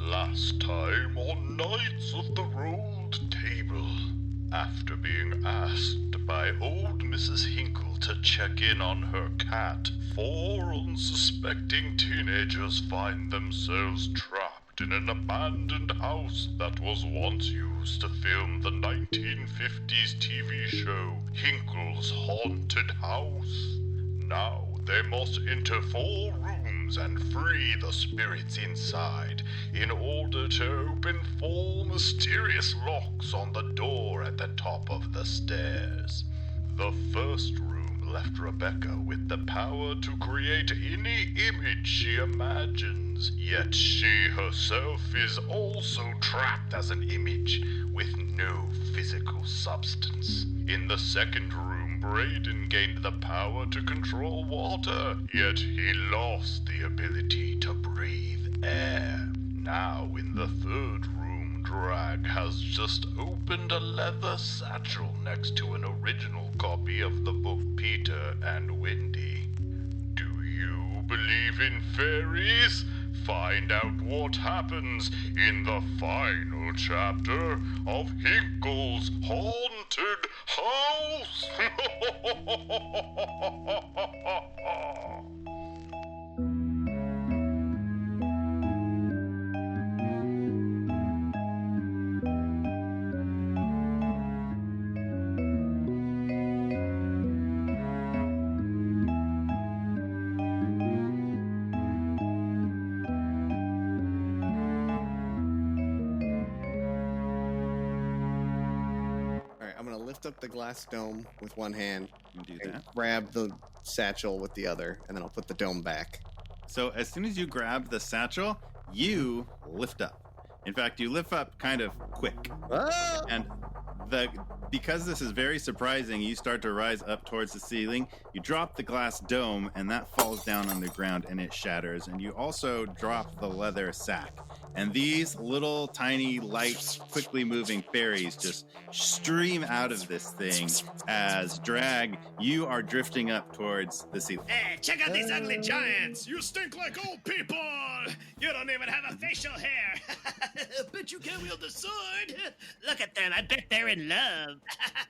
Last time on Knights of the Rolled Table. After being asked by old Mrs. Hinkle to check in on her cat, 4 unsuspecting teenagers find themselves trapped in an abandoned house that was once used to film the 1950s TV show Hinkle's Haunted House. Now they must enter 4 rooms and free the spirits inside in order to open 4 mysterious locks on the door at the top of the stairs. The first room left Rebekah with the power to create any image she imagines, yet she herself is also trapped as an image with no physical substance. In the second room, Braiden gained the power to control water, yet he lost the ability to breathe air. Now in the third room, Drag has just opened a leather satchel next to an original copy of the book Peter and Wendy. Do you believe in fairies? Find out what happens in the final chapter of Hinkle's Haunted House. Lift up the glass dome with one hand, do that. Grab the satchel with the other, and then I'll put the dome back. So as soon as you grab the satchel, you lift up. In fact, you lift up kind of quick. Ah! And because this is very surprising, you start to rise up towards the ceiling. You drop the glass dome, and that falls down on the ground, and it shatters. And you also drop the leather sack. And these little, tiny, light, quickly moving fairies just stream out of this thing as Drag, you are drifting up towards the ceiling. Hey, check out these ugly giants! You stink like old people! You don't even have a facial hair! Bet you can't wield a sword! Look at them, I bet they're in love!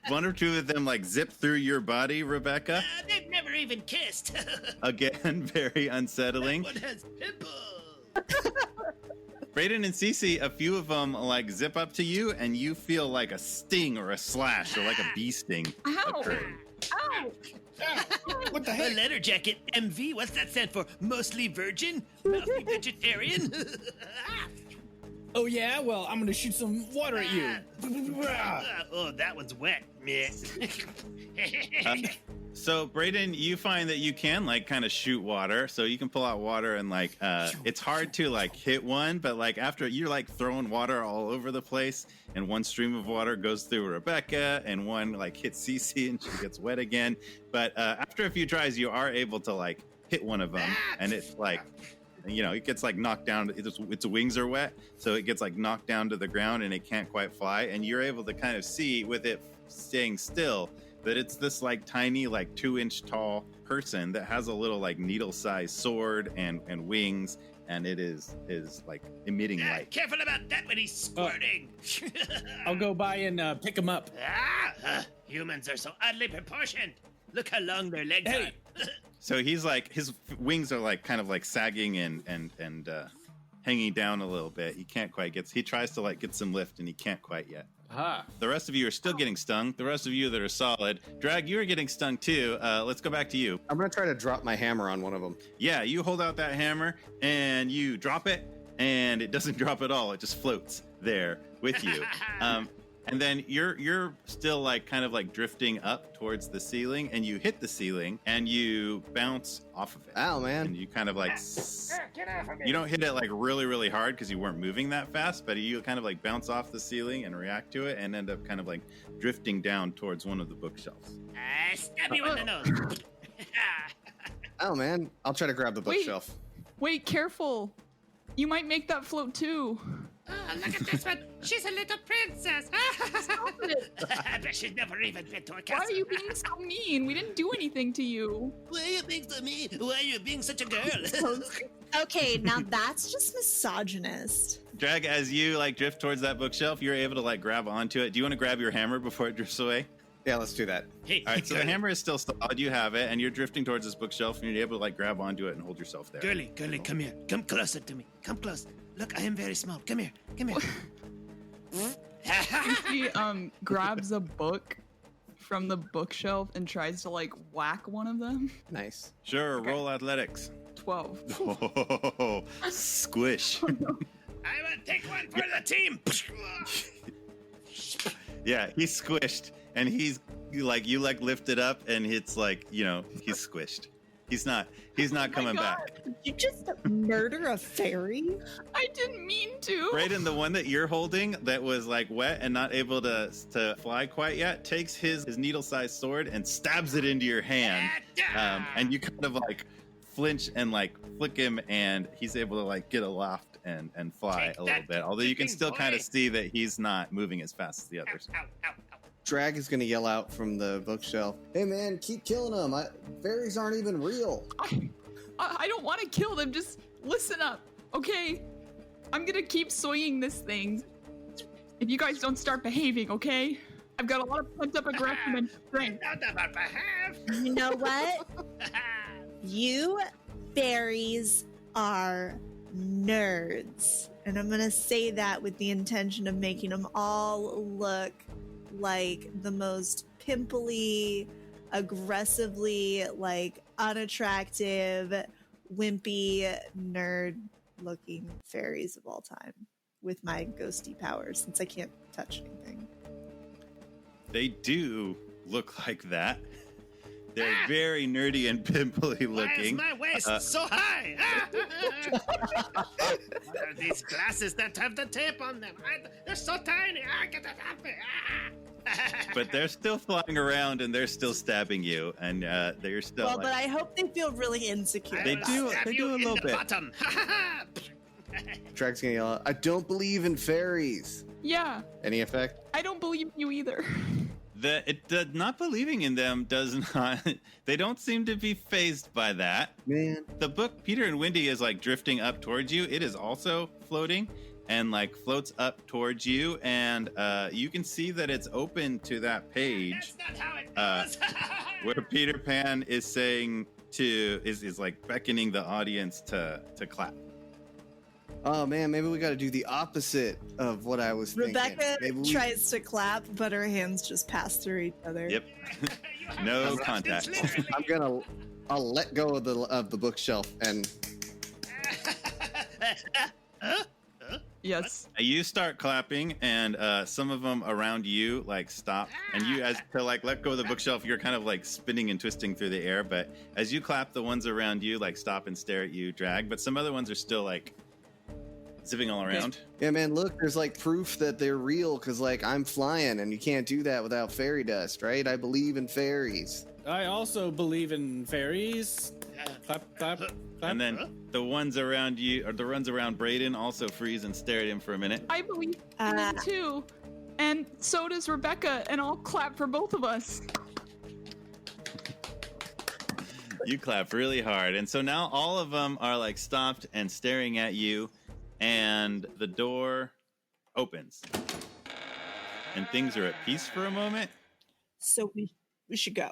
One or two of them, zip through your body, Rebekah. They've never even kissed! Again, very unsettling. That one has pimples! Braiden and Cece, a few of them zip up to you, and you feel like a sting or a slash or like a bee sting. Ow! Ow! What the heck? A letter jacket, MV, what's that stand for? Mostly virgin? Mouthy vegetarian? Oh yeah? Well, I'm gonna shoot some water at you. Oh, that one's wet. So, Braiden, you find that you can, kind of shoot water. So you can pull out water and, it's hard to, hit one. But, after you're, throwing water all over the place. And one stream of water goes through Rebekah. And one, hits Cece and she gets wet again. But after a few tries, you are able to, hit one of them. And it's, it gets, knocked down. Its wings are wet. So it gets, knocked down to the ground and it can't quite fly. And you're able to kind of see, with it staying still, that it's this tiny 2-inch tall person that has a little needle-sized sword and wings, and it is emitting light. Careful about that when he's squirting. I'll go by and pick him up. Humans are so oddly proportioned. Look how long their legs are. So he's his wings are kind of sagging and hanging down a little bit. He can't quite get. He tries to get some lift and he can't quite yet. Aha. The rest of you are still getting stung. The rest of you that are solid. Drag, you are getting stung too. Let's go back to you. I'm going to try to drop my hammer on one of them. Yeah, you hold out that hammer and you drop it, and it doesn't drop at all. It just floats there with you. And then you're still kind of drifting up towards the ceiling, and you hit the ceiling and you bounce off of it. Ow, man. And you kind of Get off of me. you don't hit it really, really hard because you weren't moving that fast, but you kind of bounce off the ceiling and react to it and end up kind of drifting down towards one of the bookshelves. Stab you in the nose. Oh, man. I'll try to grab the bookshelf. Wait, careful. You might make that float too. Oh, look at this one. She's a little princess. Stop it. I bet she's never even been to a Why castle. are you being so mean? We didn't do anything to you. Why are you being so mean? Why are you being such a girl? Okay, now that's just misogynist. Drag, as you like drift towards that bookshelf, you're able to like grab onto it. Do you want to grab your hammer before it drifts away? Yeah, let's do that. Hey, All right, so the girly, hammer is still solid. You have it, and you're drifting towards this bookshelf, and you're able to like grab onto it and hold yourself there. girly, come here. Come closer to me. Come close. Look, I am very small. Come here. He grabs a book from the bookshelf and tries to like whack one of them. Nice. Sure, roll athletics. 12. Oh, squish. I will take one for the team. Yeah, he's squished, and he's like, you like lift it up, and it's like, you know, he's squished. He's not coming back. Did you just murder a fairy? I didn't mean to. Braiden, the one that you're holding that was like wet and not able to fly quite yet, takes his needle-sized sword and stabs it into your hand, and you kind of like flinch and like flick him, and he's able to like get aloft and fly Take a little that, bit. Although you can chicken still kind boy. of see that he's not moving as fast as the others. Ow. Drag is gonna yell out from the bookshelf. Hey man, keep killing them. Fairies aren't even real. I don't want to kill them. Just listen up, okay? I'm gonna keep swinging this thing. If you guys don't start behaving, okay? I've got a lot of pent-up aggression and strength. Not about behalf. You know what? You fairies are nerds. And I'm gonna say that with the intention of making them all look like the most pimply, aggressively, like unattractive, wimpy, nerd-looking fairies of all time with my ghosty powers, since I can't touch anything. They do look like that. They're very nerdy and pimply Why is looking. my waist so high? What are these glasses that have the tape on them? They're so tiny. Get that off me. But they're still flying around, and they're still stabbing you, and they're still Well, like, but I hope they feel really insecure. They I will do- stab they you do a in little the bit. bottom. Drag's gonna yell out, I don't believe in fairies. Yeah, Any effect? I don't believe you either. not believing in them does not. They don't seem to be phased by that. Man. The book Peter and Wendy is like drifting up towards you. It is also floating and like floats up towards you, and you can see that it's open to that page That's not how it goes. where Peter Pan is saying is like beckoning the audience to clap. Oh man, maybe we gotta do the opposite of what I was thinking. Rebekah Maybe we- tries to clap, but her hands just pass through each other. Yep. You have No substance, contact. literally. I'll let go of the bookshelf and Yes. You start clapping, and some of them around you like stop, and you, as to like let go of the bookshelf, you're kind of like spinning and twisting through the air. But as you clap, the ones around you like stop and stare at you, Drag. But some other ones are still like zipping all around. yeah, man, look, there's like proof that they're real because like I'm flying, and you can't do that without fairy dust, right? I believe in fairies. I also believe in fairies. Clap, clap, clap. And then the ones around you, or the ones around Braiden, also freeze and stare at him for a minute. I believe in them too. And so does Rebekah, and I'll clap for both of us. You clap really hard, and so now all of them are like stopped and staring at you, and the door opens, and things are at peace for a moment, So we should go.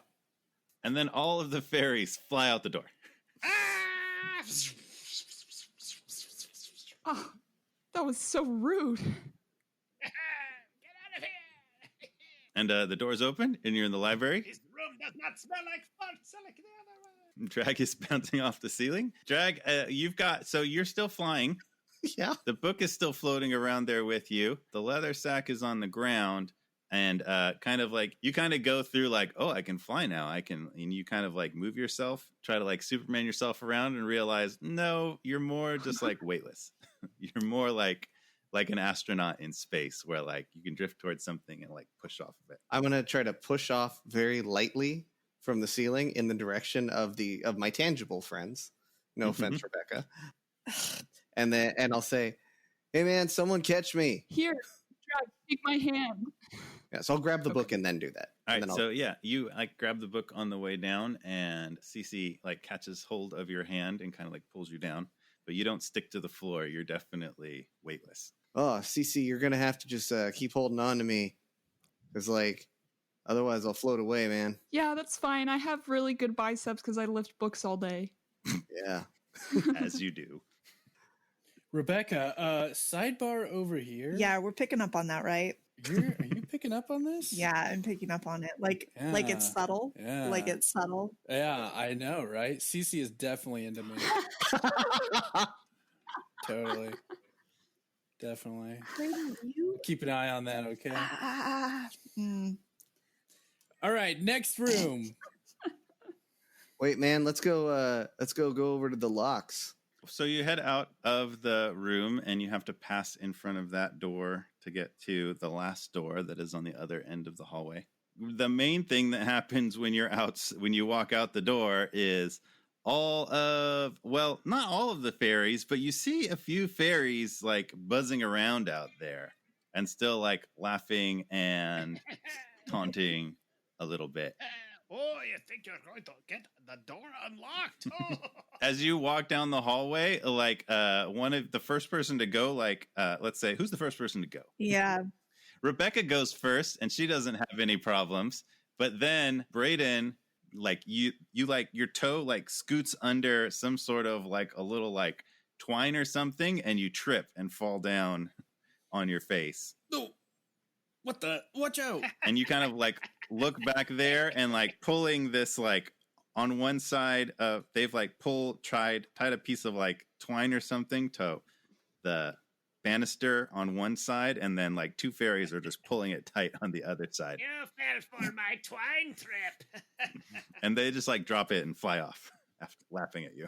and then all of the fairies fly out the door. Oh, that was so rude. Get out of here! And the doors open, and you're in the library. This room does not smell like farts like the other one. Drag is bouncing off the ceiling. Drag, so you're still flying. Yeah. The book is still floating around there with you. The leather sack is on the ground, and kind of like you kind of go through like, oh, I can fly now. And you kind of like move yourself, try to like Superman yourself around, and realize no, you're more just like weightless. You're more like an astronaut in space, where like you can drift towards something and like push off of it. I'm gonna try to push off very lightly from the ceiling in the direction of my tangible friends. No offense, Rebekah. And I'll say, "Hey man, someone catch me!" Here, Drag, take my hand. Yeah, so I'll grab the book and then do that. All And right, then so yeah, you like grab the book on the way down, and Cece like catches hold of your hand and kind of like pulls you down. but you don't stick to the floor. You're definitely weightless. Oh, Cece, you're gonna have to just keep holding on to me, because like, otherwise I'll float away, man. Yeah, that's fine. I have really good biceps because I lift books all day. Yeah. As you do. Rebekah, sidebar over here. Yeah, we're picking up on that, right? Are you picking up on this? Yeah, I'm picking up on it. Like it's subtle. Yeah. Like it's subtle. Yeah, I know, right? Cece is definitely into me. Totally. Definitely. You? Keep an eye on that, okay? Mm. All right, next room. Wait, man, let's go over to the locks. So you head out of the room and you have to pass in front of that door to get to the last door that is on the other end of the hallway. The main thing that happens when you walk out the door is not all of the fairies, but you see a few fairies like buzzing around out there and still like laughing and taunting a little bit. Oh, you think you're going to get the door unlocked? Oh. As you walk down the hallway, like one of the first person to go, like let's say, who's the first person to go? Yeah. Rebekah goes first, and she doesn't have any problems. But then Braiden, like you like your toe like scoots under some sort of like a little like twine or something, and you trip and fall down on your face. No. What the? Watch out. And you kind of like look back there and like pulling this like on one side of they've like tied a piece of like twine or something to the banister on one side, and then like two fairies are just pulling it tight on the other side. You fell for my twine trip. And they just like drop it and fly off after laughing at you.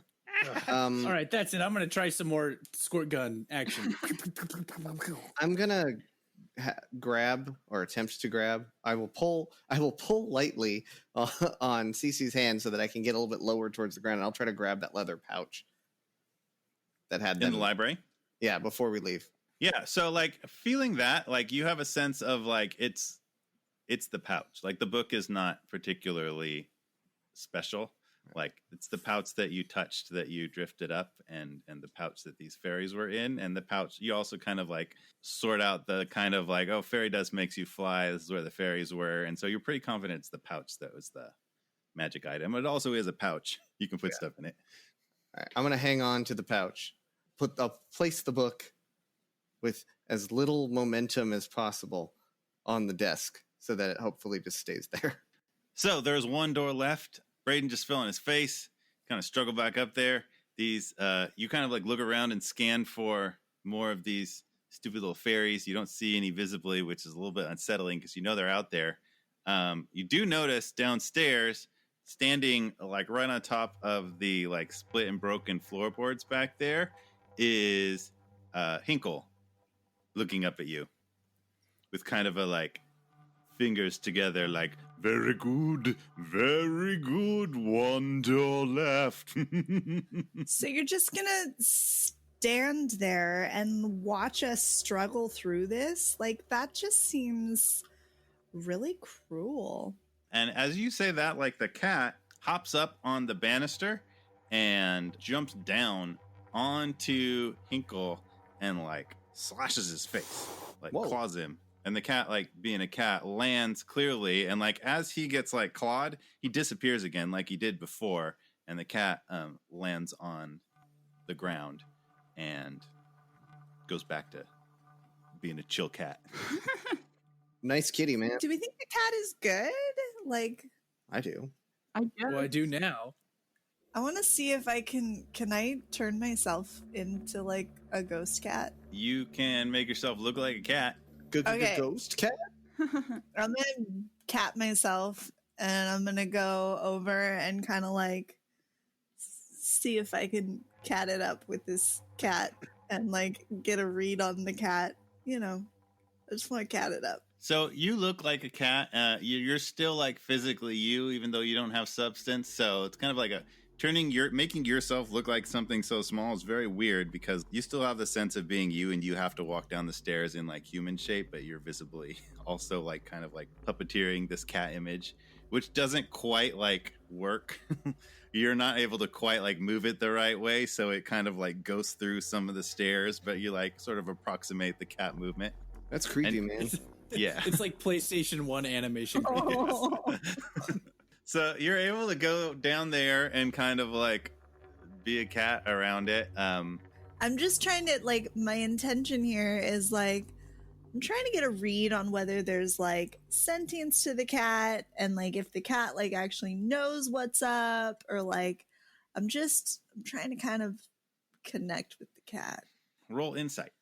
All right, that's it. I'm going to try some more squirt gun action. I'm gonna grab or attempt to grab. I will pull lightly on Cece's hand so that I can get a little bit lower towards the ground, and I'll try to grab that leather pouch that had In the library? Yeah, before we leave. Yeah, so like feeling that, like you have a sense of like it's the pouch. Like the book is not particularly special. Like it's the pouch that you touched that you drifted up, and the pouch that these fairies were in, and the pouch you also kind of like sort out the kind of like, oh, fairy dust makes you fly. This is where the fairies were, and so you're pretty confident it's the pouch that was the magic item. It also is a pouch. You can put stuff in it. All right, I'm gonna hang on to the pouch. I'll place the book with as little momentum as possible on the desk so that it hopefully just stays there. So there's one door left. Braiden just fell on his face, kind of struggled back up there. These, you kind of like look around and scan for more of these stupid little fairies. You don't see any visibly, which is a little bit unsettling because you know they're out there. You do notice downstairs, standing like right on top of the like split and broken floorboards back there, is Hinkle looking up at you with kind of a like fingers together like, very good, one door left. So you're just gonna stand there and watch us struggle through this? Like, that just seems really cruel. And as you say that, like the cat hops up on the banister and jumps down onto Hinkle and like slashes his face, like claws him. And the cat, like being a cat, lands clearly, and like as he gets like clawed, he disappears again like he did before, and the cat lands on the ground and goes back to being a chill cat. Nice kitty, man. Do we think the cat is good? Like, I do. I guess. Well, I do now. I want to see if I can I turn myself into like a ghost cat? You can make yourself look like a cat. Okay. Ghost cat? I'm gonna cat myself, and I'm gonna go over and kind of like see if I can cat it up with this cat and like get a read on the cat. You know, I just want to cat it up. So you look like a cat. You're still like physically you, even though you don't have substance. So it's kind of like making yourself look like something so small is very weird because you still have the sense of being you, and you have to walk down the stairs in like human shape, but you're visibly also like kind of like puppeteering this cat image, which doesn't quite like work. You're not able to quite like move it the right way, so it kind of like goes through some of the stairs, but you like sort of approximate the cat movement. That's creepy, And- man. Yeah. It's like PlayStation 1 animation. So you're able to go down there and kind of like be a cat around it. I'm just trying to, like, my intention here is, like, I'm trying to get a read on whether there's, like, sentience to the cat and, like, if the cat, like, actually knows what's up, or, like, I'm trying to kind of connect with the cat. Roll insight.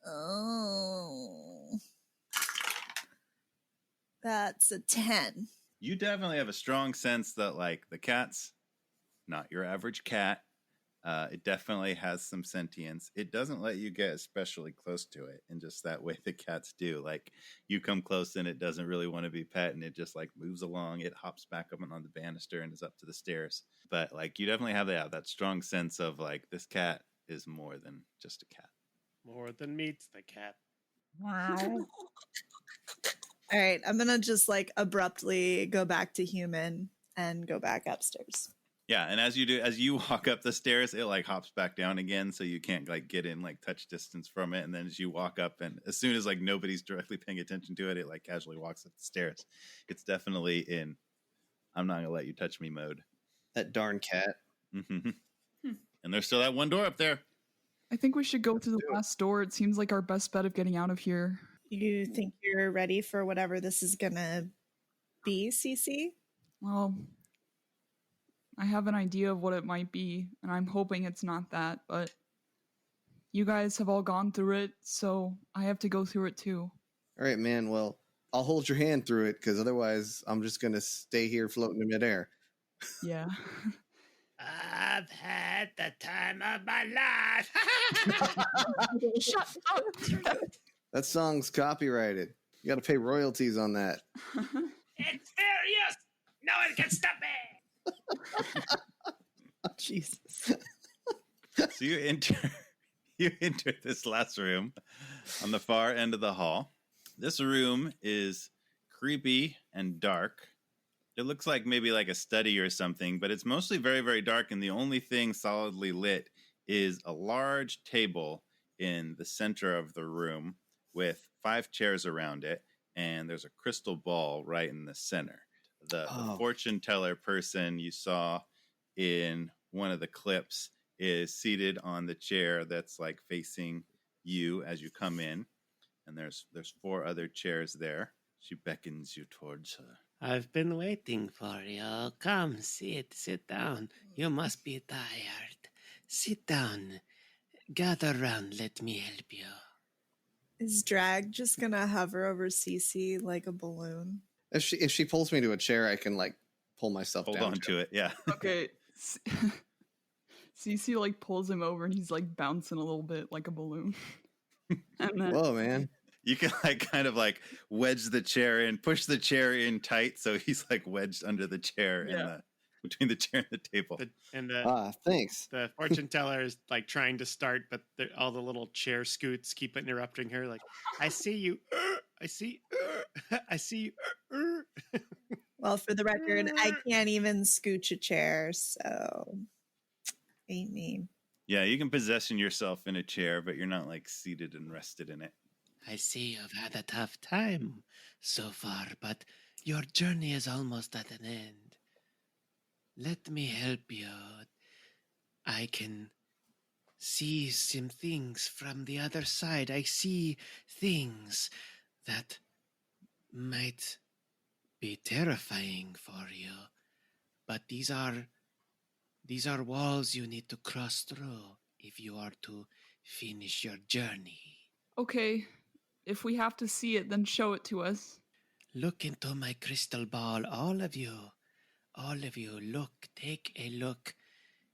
Oh. That's a 10. You definitely have a strong sense that like the cat's not your average cat. It definitely has some sentience. It doesn't let you get especially close to it in just that way the cats do. Like you come close and it doesn't really want to be pet, and it just like moves along. It hops back up on the banister and is up to the stairs. But like you definitely have that strong sense of like this cat is more than just a cat. More than meets the cat. All right, I'm gonna just like abruptly go back to human and go back upstairs. Yeah, and as you walk up the stairs, it like hops back down again, so you can't like get in like touch distance from it. And then as you walk up, and as soon as like nobody's directly paying attention to it, it like casually walks up the stairs. It's definitely in I'm not gonna let you touch me mode. That darn cat. Mm-hmm. And there's still that one door up there. I think we should go through the last door. It seems like our best bet of getting out of here. You think you're ready for whatever this is gonna be, CC? Well, I have an idea of what it might be, and I'm hoping it's not that, but you guys have all gone through it, so I have to go through it too. All right, man. Well, I'll hold your hand through it, because otherwise I'm just going to stay here floating in midair. Yeah. I've had the time of my life. Shut up! That song's copyrighted. You got to pay royalties on that. It's furious. No one can stop me. Jesus. So you enter this last room on the far end of the hall. This room is creepy and dark. It looks like maybe like a study or something, but it's mostly very, very dark, and the only thing solidly lit is a large table in the center of the room with 5 chairs around it, and there's a crystal ball right in the center. The fortune teller person you saw in one of the clips is seated on the chair that's like facing you as you come in, and there's 4 other chairs there. She beckons you towards her. I've been waiting for you. Come, sit down. You must be tired. Sit down. Gather round, let me help you. Is Drag just gonna hover over CC like a balloon? If she pulls me to a chair, I can like pull myself Hold down on to it, yeah. Okay. Cece like pulls him over and he's like bouncing a little bit like a balloon. And then, Whoa, man. You can like kind of like wedge the chair in, push the chair in tight, so he's like wedged under the chair between the chair and the table. Thanks. The fortune teller is like trying to start, but all the little chair scoots keep interrupting her. Like, I see you. I see. I see you. Well, for the record, I can't even scooch a chair, so ain't me. Yeah, you can possession yourself in a chair, but you're not like seated and rested in it. I see you've had a tough time so far, but your journey is almost at an end. Let me help you. I can see some things from the other side. I see things that might be terrifying for you, but these are walls you need to cross through if you are to finish your journey. okay, if we have to see it, then show it to us. Look into my crystal ball, all of you. All of you, look, take a look.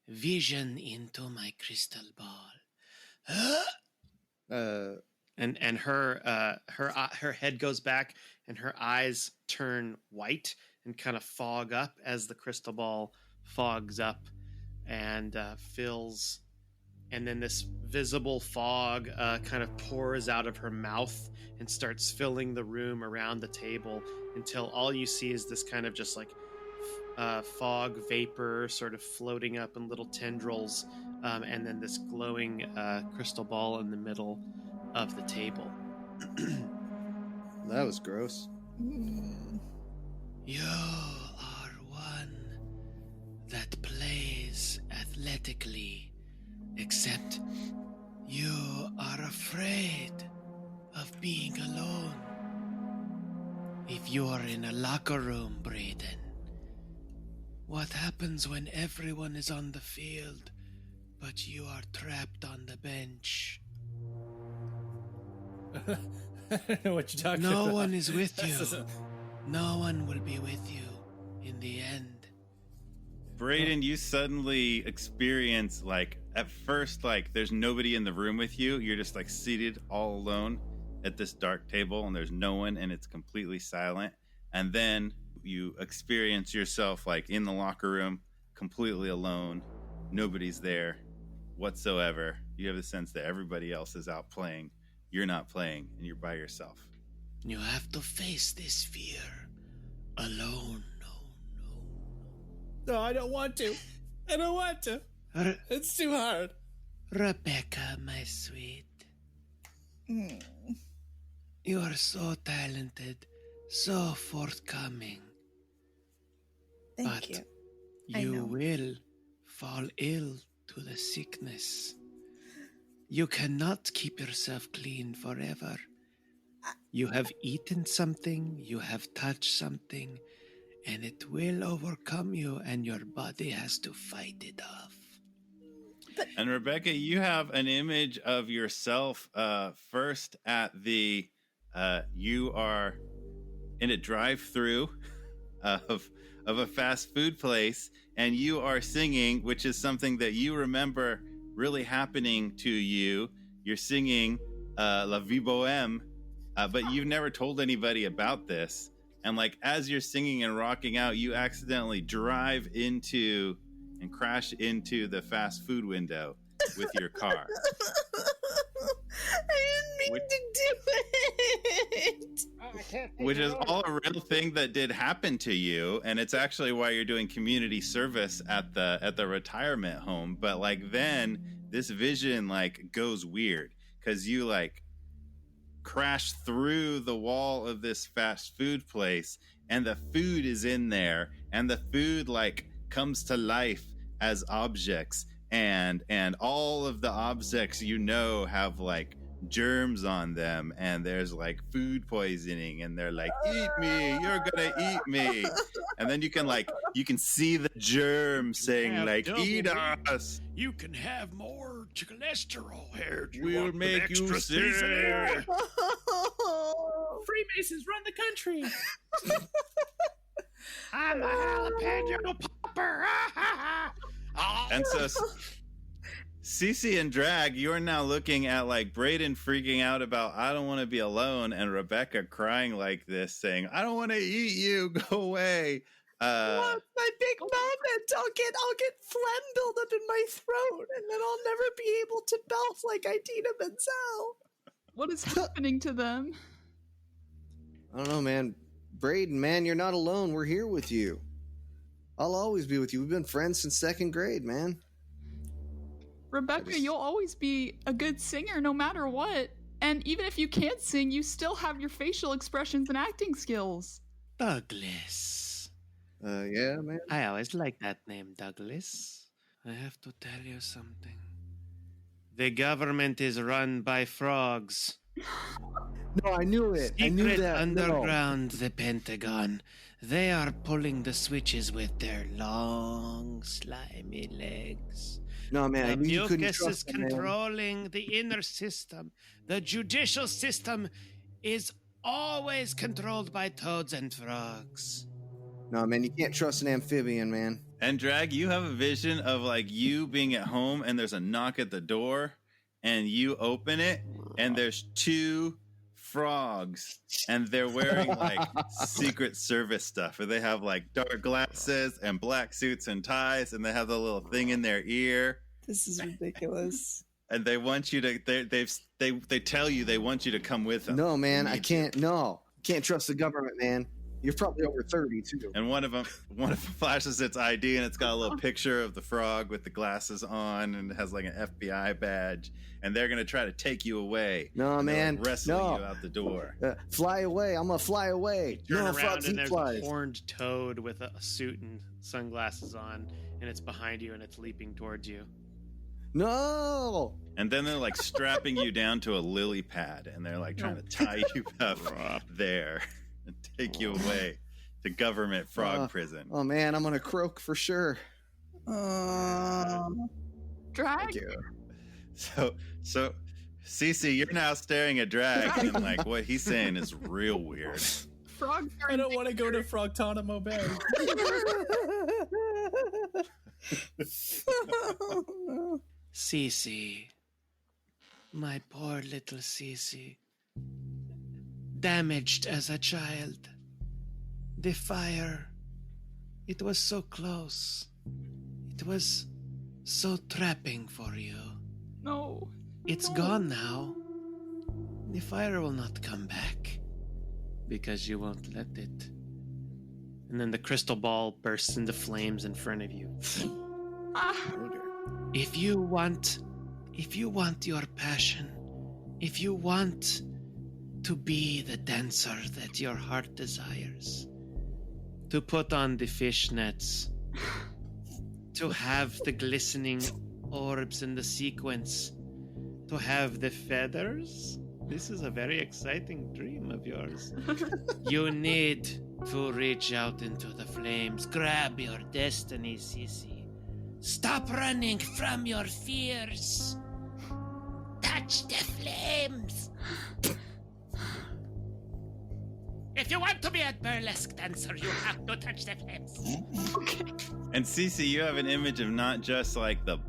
Vision into my crystal ball. And her head goes back, and her eyes turn white and kind of fog up as the crystal ball fogs up and fills. And then this visible fog kind of pours out of her mouth and starts filling the room around the table until all you see is this kind of just like fog vapor sort of floating up in little tendrils, and then this glowing crystal ball in the middle of the table. That was gross. You are one that plays athletically, except you are afraid of being alone. If you are in a locker room, Braiden, what happens when everyone is on the field, but you are trapped on the bench? I don't know what you're talking about. No one is with you. No one will be with you in the end. Braiden, you suddenly experience, like, at first, like, there's nobody in the room with you. You're just, like, seated all alone at this dark table, and there's no one, and it's completely silent. And then you experience yourself, like, in the locker room, completely alone. Nobody's there whatsoever. You have the sense that everybody else is out playing. You're not playing, and you're by yourself. You have to face this fear alone. No, I don't want to. I don't want to. It's too hard. Rebekah, my sweet. You are so talented, so forthcoming. Thank you. I You know. will fall ill to the sickness. You cannot keep yourself clean forever. You have eaten something, you have touched something, and it will overcome you, and your body has to fight it off. And Rebekah, you have an image of yourself first at the, you are in a drive-through of a fast food place, and you are singing, which is something that you remember really happening to you. You're singing La Vie Bohème, but you've never told anybody about this. And like, as you're singing and rocking out, you accidentally drive into and crash into the fast food window with your car. I didn't mean to do it. Which is all a real thing that did happen to you, and it's actually why you're doing community service at the retirement home. But like, then this vision like goes weird because you like crash through the wall of this fast food place, and the food is in there, and the food like comes to life as objects, and all of the objects have like germs on them, and there's like food poisoning, and they're like, eat me, you're gonna eat me. And then you can see the germ saying like, eat us, You can have more cholesterol here. Do you we'll want an make you extra seasoning? sick. Freemasons run the country. I'm a jalapeno popper. And so Cece and Drag, you're now looking at like Braiden freaking out about I don't want to be alone, and Rebekah crying like this, saying, I don't want to eat you, go away. My big moment. I'll get phlegm build up in my throat, and then I'll never be able to belch like Idina Menzel. What is happening to them? I don't know, man. Braiden, man, you're not alone. We're here with you. I'll always be with you. We've been friends since 2nd grade, man. Rebekah, you'll always be a good singer no matter what. And even if you can't sing, you still have your facial expressions and acting skills. Douglas. Yeah, man. I always liked that name, Douglas. I have to tell you something. The government is run by frogs. No, I knew it. I knew Secret that. underground, the Pentagon. They are pulling the switches with their long, slimy legs. No, man. I The knew you couldn't mucus is trust them, man. controlling the inner system. The judicial system is always controlled by toads and frogs. No, man, you can't trust an amphibian, man. And Drag, you have a vision of like you being at home, and there's a knock at the door, and you open it, and there's 2 frogs, and they're wearing like Secret Service stuff, or they have like dark glasses and black suits and ties, and they have the little thing in their ear. This is ridiculous. And they want you to. They tell you they want you to come with them. No, man, They I need can't. No, can't trust the government, man. You're probably over 30 too. And one of them flashes its ID, and it's got a little picture of the frog with the glasses on, and it has like an FBI badge. And they're gonna try to take you away. No, man, like, wrestle you out the door. Fly away! I'm gonna fly away. Turn no, around and there's flies. a horned toad with a suit and sunglasses on, and it's behind you and it's leaping towards you. No! And then they're like strapping you down to a lily pad, and they're like trying to tie you up there and take you away to government frog prison. Oh man, I'm gonna croak for sure. Drag. So, Cece, you're now staring at Drag, and like what he's saying is real weird. Frogs are I don't want to go to Frogtanimo Bay. Cece, my poor little Cece, damaged as a child. The fire, it was so close. It was so trapping for you. No. It's gone now. The fire will not come back because you won't let it. And then the crystal ball bursts into flames in front of you. If you want your passion, if you want to be the dancer that your heart desires, to put on the fishnets, to have the glistening orbs in the sequence, to have the feathers, this is a very exciting dream of yours. You need to reach out into the flames, grab your destiny, Cece. Stop running from your fears. Touch the flames. If you want to be a burlesque dancer, you have to touch the flames. Okay. And Cece, you have an image of not just like the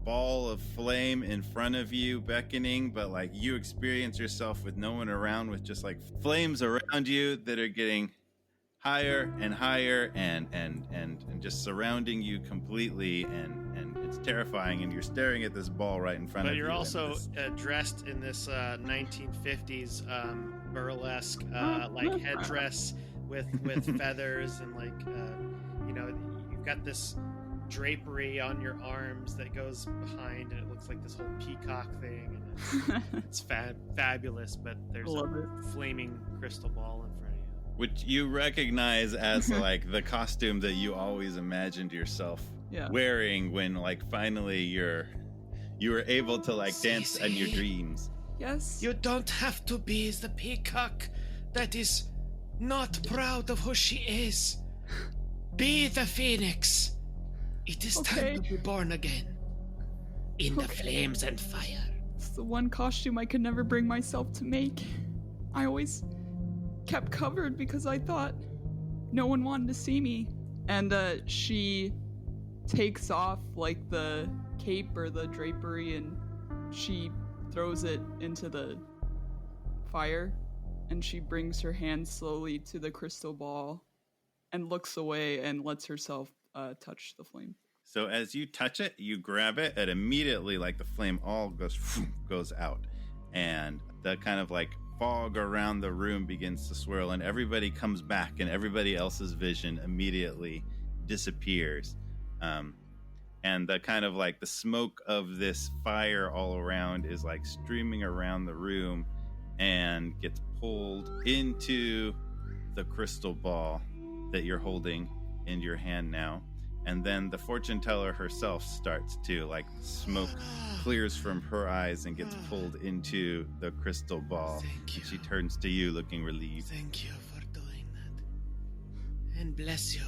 ball of flame in front of you beckoning, but like you experience yourself with no one around, with just like flames around you that are getting higher and higher and just surrounding you completely, and it's terrifying, and you're staring at this ball right in front of you. But you're also dressed in this 1950s burlesque like headdress with feathers, and like you've got this drapery on your arms that goes behind, and it looks like this whole peacock thing, and it's fabulous. But there's a flaming crystal ball in front of you, which you recognize as like the costume that you always imagined yourself wearing when like finally you were able to like dance in your dreams. Yes. You don't have to be the peacock that is not proud of who she is. Be the phoenix. It is time to be born again. In the flames and fire. It's the one costume I could never bring myself to make. I always kept covered because I thought no one wanted to see me. And she takes off like the cape or the drapery, and she throws it into the fire, and she brings her hand slowly to the crystal ball and looks away and lets herself touch the flame. So as you touch it, you grab it, and immediately like the flame all goes out, and the kind of like fog around the room begins to swirl, and everybody comes back, and everybody else's vision immediately disappears. And the kind of like the smoke of this fire all around is like streaming around the room and gets pulled into the crystal ball that you're holding in your hand now. And then the fortune teller herself starts to like smoke clears from her eyes and gets pulled into the crystal ball. Thank you. And she turns to you looking relieved. Thank you for doing that. And bless you.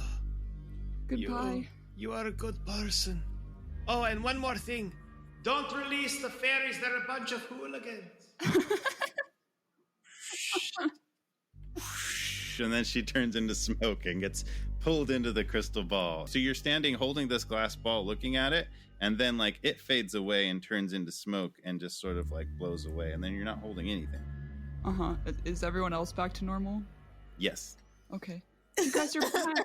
Goodbye. You are a good person. Oh, and one more thing. Don't release the fairies. They're a bunch of hooligans. And then she turns into smoke and gets pulled into the crystal ball. So you're standing holding this glass ball looking at it, and then like it fades away and turns into smoke and just sort of like blows away, and then you're not holding anything. Uh-huh. Is everyone else back to normal? Yes. Okay. You guys are back.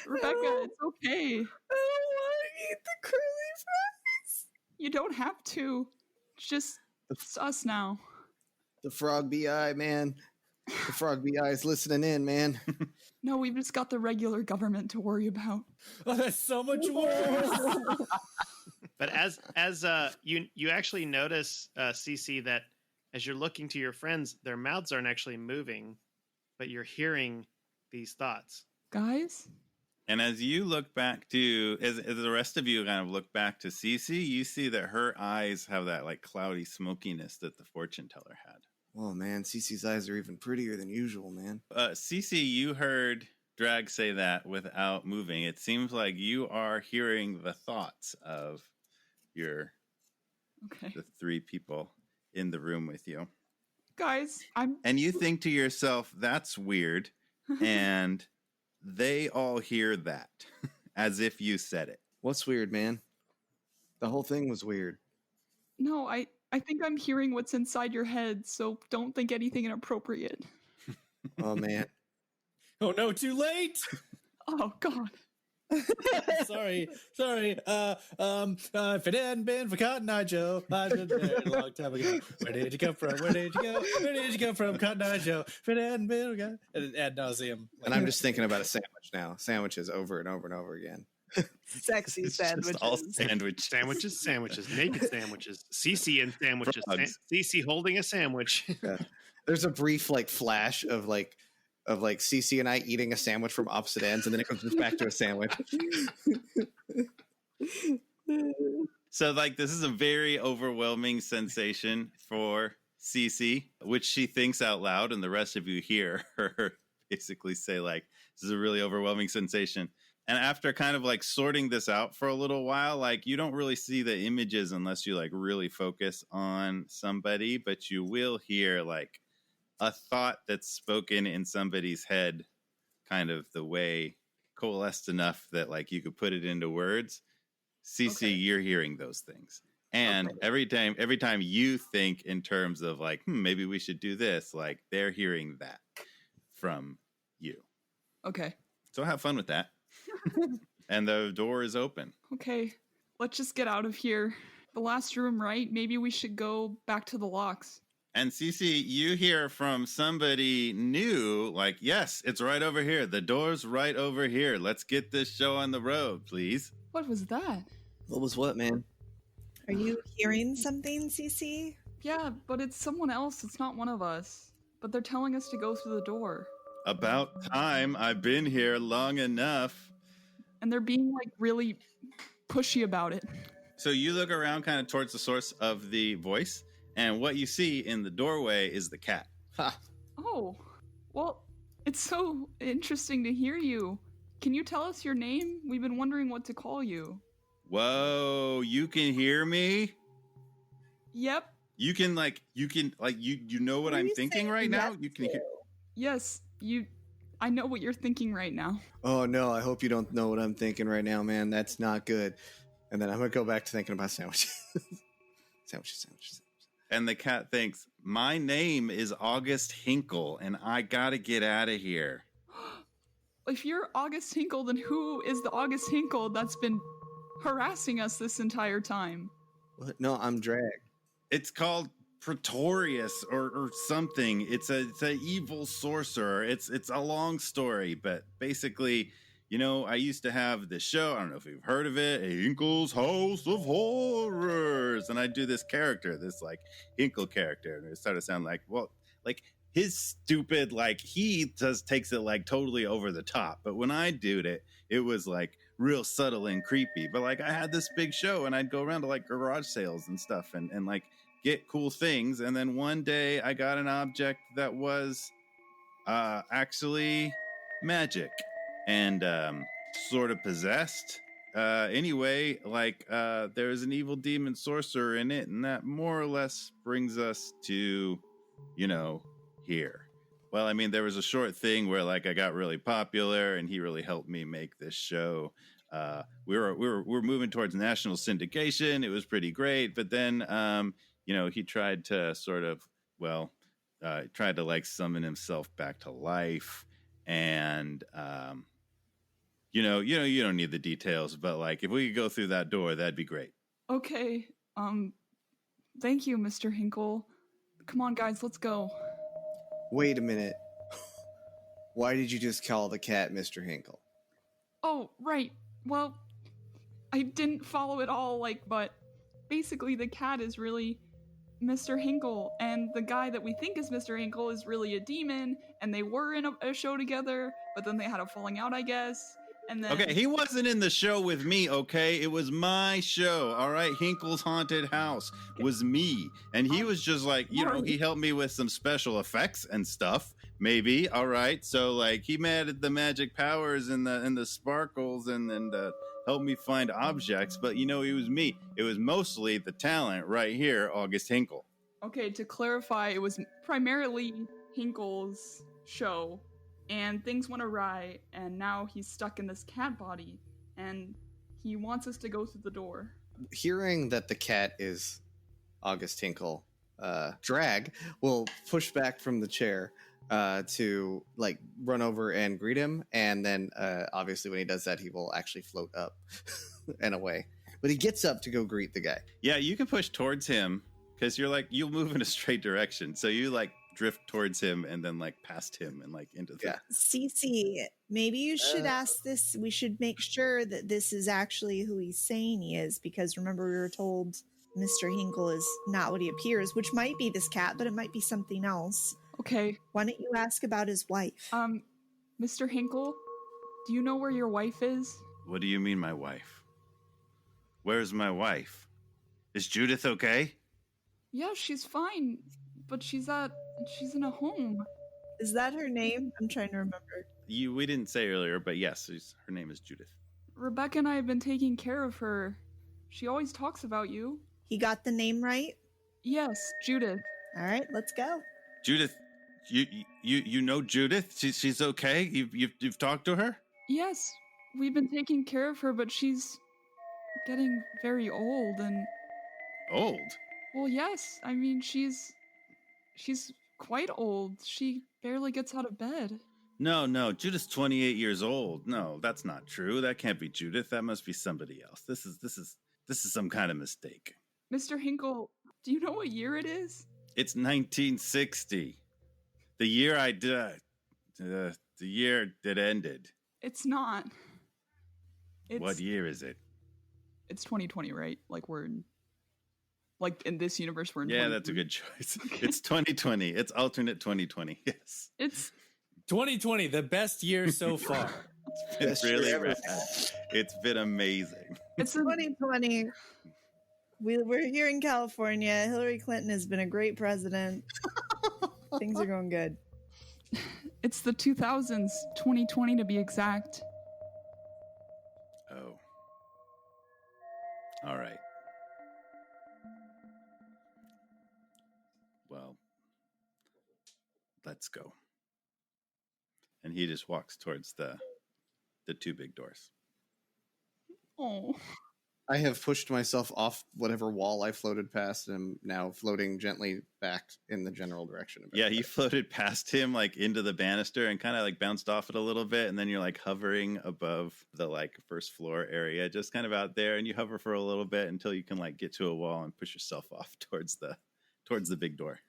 Rebekah, it's okay. I don't want to eat the curly fries. You don't have to. It's just it's us now. The frog BI, man. The frog BI is listening in, man. No, we've just got the regular government to worry about. Oh, that's so much worse. But as you actually notice, CC, that as you're looking to your friends, their mouths aren't actually moving, but you're hearing these thoughts. Guys? And as you look back to, as the rest of you kind of look back to Cece, you see that her eyes have that like cloudy smokiness that the fortune teller had. Oh, man, Cece's eyes are even prettier than usual, man. Cece, you heard Drag say that without moving. It seems like you are hearing the thoughts of the three people in the room with you. Guys, And you think to yourself, that's weird. And they all hear that as if you said it. What's weird, man? The whole thing was weird. No, I think I'm hearing what's inside your head, so don't think anything inappropriate. Oh, man. Oh, no, too late. Oh, God. Sorry. If it hadn't been for Cotton Eye Joe, I'd been there a long time ago. Where did you come from? Where did you go? Where did you come from, Cotton Eye Joe? If it hadn't been for ad nauseum. And I'm just thinking about a sandwich now. Sandwiches over and over and over again. Sexy sandwiches. All sandwich. Sandwiches, naked sandwiches, CC and sandwiches, CC holding a sandwich. Yeah. There's a brief like flash of Cece and I eating a sandwich from opposite ends, and then it comes just back to a sandwich. So like this is a very overwhelming sensation for Cece, which she thinks out loud, and the rest of you hear her basically say like, this is a really overwhelming sensation. And after kind of like sorting this out for a little while, like you don't really see the images unless you like really focus on somebody, but you will hear like a thought that's spoken in somebody's head, kind of the way coalesced enough that like you could put it into words. CC, you're hearing those things. And every time you think in terms of like, maybe we should do this, like they're hearing that from you. Okay. So have fun with that. And the door is open. Okay. Let's just get out of here. The last room, right? Maybe we should go back to the locks. And Cece, you hear from somebody new, like, yes, it's right over here. The door's right over here. Let's get this show on the road, please. What was that? What was what, man? Are you hearing something, CC? Yeah, but it's someone else. It's not one of us. But they're telling us to go through the door. About time. I've been here long enough. And they're being, like, really pushy about it. So you look around kind of towards the source of the voice, and what you see in the doorway is the cat. Ha! Oh, well, it's so interesting to hear you. Can you tell us your name? We've been wondering what to call you. Whoa, you can hear me? Yep. You know what I'm thinking right now? You can hear. Yes, I know what you're thinking right now. Oh, no, I hope you don't know what I'm thinking right now, man. That's not good. And then I'm going to go back to thinking about sandwiches. Sandwiches. And the cat thinks, my name is August Hinkle, and I gotta get out of here. If you're August Hinkle, then who is the August Hinkle that's been harassing us this entire time? What? No, I'm Drag. It's called Pretorius or something. It's an evil sorcerer. It's a long story, but basically, you know, I used to have this show. I don't know if you've heard of it, Hinkle's House of Horrors, and I do this character, this like Hinkle character, and it started to sound like, well, like his stupid, like he just takes it like totally over the top. But when I did it, it was like real subtle and creepy. But like I had this big show, and I'd go around to like garage sales and stuff, and like get cool things. And then one day I got an object that was actually magic and sort of possessed. Anyway, like there's an evil demon sorcerer in it, and that more or less brings us to, you know, here. Well, I mean, there was a short thing where like I got really popular, and he really helped me make this show. We were moving towards national syndication. It was pretty great, but then you know, he tried to sort of, tried to like summon himself back to life, and you don't need the details, but like if we could go through that door, that'd be great. Okay. Thank you, Mr. Hinkle. Come on, guys, let's go. Wait a minute. Why did you just call the cat Mr. Hinkle? Oh, right. Well, I didn't follow it all, but basically the cat is really Mr. Hinkle, and the guy that we think is Mr. Hinkle is really a demon, and they were in a show together, but then they had a falling out, I guess. And then Okay, he wasn't in the show with me, okay? It was my show, all right? Hinkle's Haunted House was me. And he was just like, he helped me with some special effects and stuff, maybe, all right? So, he added the magic powers and the sparkles and helped me find objects. But, it was me. It was mostly the talent right here, August Hinkle. Okay, to clarify, it was primarily Hinkle's show. And things went awry, and now he's stuck in this cat body, and he wants us to go through the door. Hearing that the cat is August Hinkle, Drag will push back from the chair to run over and greet him, and then obviously when he does that, he will actually float up and away. But he gets up to go greet the guy. Yeah, you can push towards him because you'll move in a straight direction, so you drift towards him and then past him and into the Cece, maybe you should ask this. We should make sure that this is actually who he's saying he is, because remember we were told Mr. Hinkle is not what he appears, which might be this cat, but it might be something else. Okay. Why don't you ask about his wife? Mr. Hinkle, do you know where your wife is? What do you mean, my wife? Where's my wife? Is Judith okay? Yeah, she's fine, but she's in a home. Is that her name? I'm trying to remember. We didn't say earlier, but yes, her name is Judith. Rebekah and I have been taking care of her. She always talks about you. He got the name right? Yes, Judith. All right, let's go. Judith, you know Judith? She's okay? You've talked to her? Yes, we've been taking care of her, but she's getting very old and... Old? Well, yes. I mean, she's quite old. She barely gets out of bed. No, Judith's 28 years old. No, that's not true. That can't be Judith. That must be somebody else. This is some kind of mistake. Mr. Hinkle, do you know what year it is? It's 1960. The year I died. The year that ended. It's not. What year is it? It's 2020, right? We're in... in this universe, we're in... Yeah, that's a good choice. It's 2020. It's alternate 2020. Yes. It's 2020, the best year so far. It's really rad. It's been amazing. It's 2020. We're here in California. Hillary Clinton has been a great president. Things are going good. It's the 2000s, 2020 to be exact. Oh. All right. Well, let's go. And he just walks towards the two big doors. Oh. I have pushed myself off whatever wall I floated past and am now floating gently back in the general direction of it. Yeah, you floated past him into the banister and kind of bounced off it a little bit, and then you're hovering above the first floor area, just kind of out there, and you hover for a little bit until you can get to a wall and push yourself off towards the big door.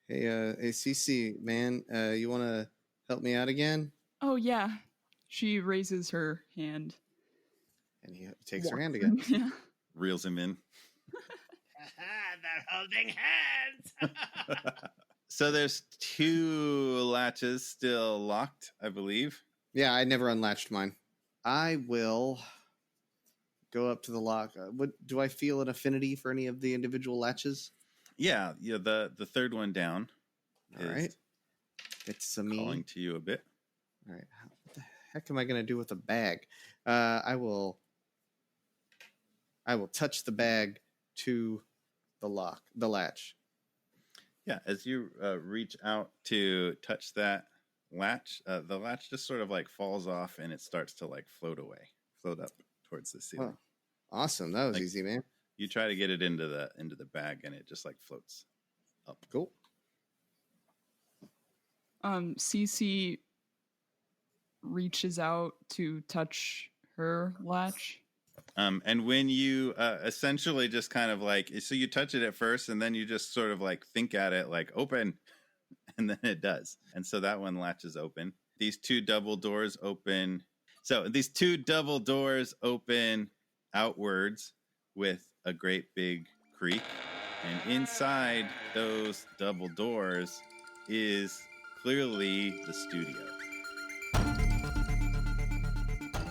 Hey, Cece, man, you want to help me out again? Oh, yeah. She raises her hand. And he takes her hand again. Yeah. Reels him in. They're holding hands. So there's 2 latches still locked, I believe. Yeah, I never unlatched mine. I will go up to the lock. Do I feel an affinity for any of the individual latches? Yeah, the third one down. All right. It's me. Calling to you a bit. All right. What the heck am I going to do with a bag? I will touch the bag to the latch. Yeah, as you reach out to touch that latch, the latch just sort of falls off and it starts to float up towards the ceiling. Oh, awesome. That was easy, man. You try to get it into the bag and it just floats up. Cool. Cece reaches out to touch her latch. And when you essentially just kind of like, so you touch it at first and then you just sort of like think at it like open, and then it does. And so that one latches open. These two double doors open. So these two double doors open outwards with a great big creak. And inside those double doors is clearly the studio.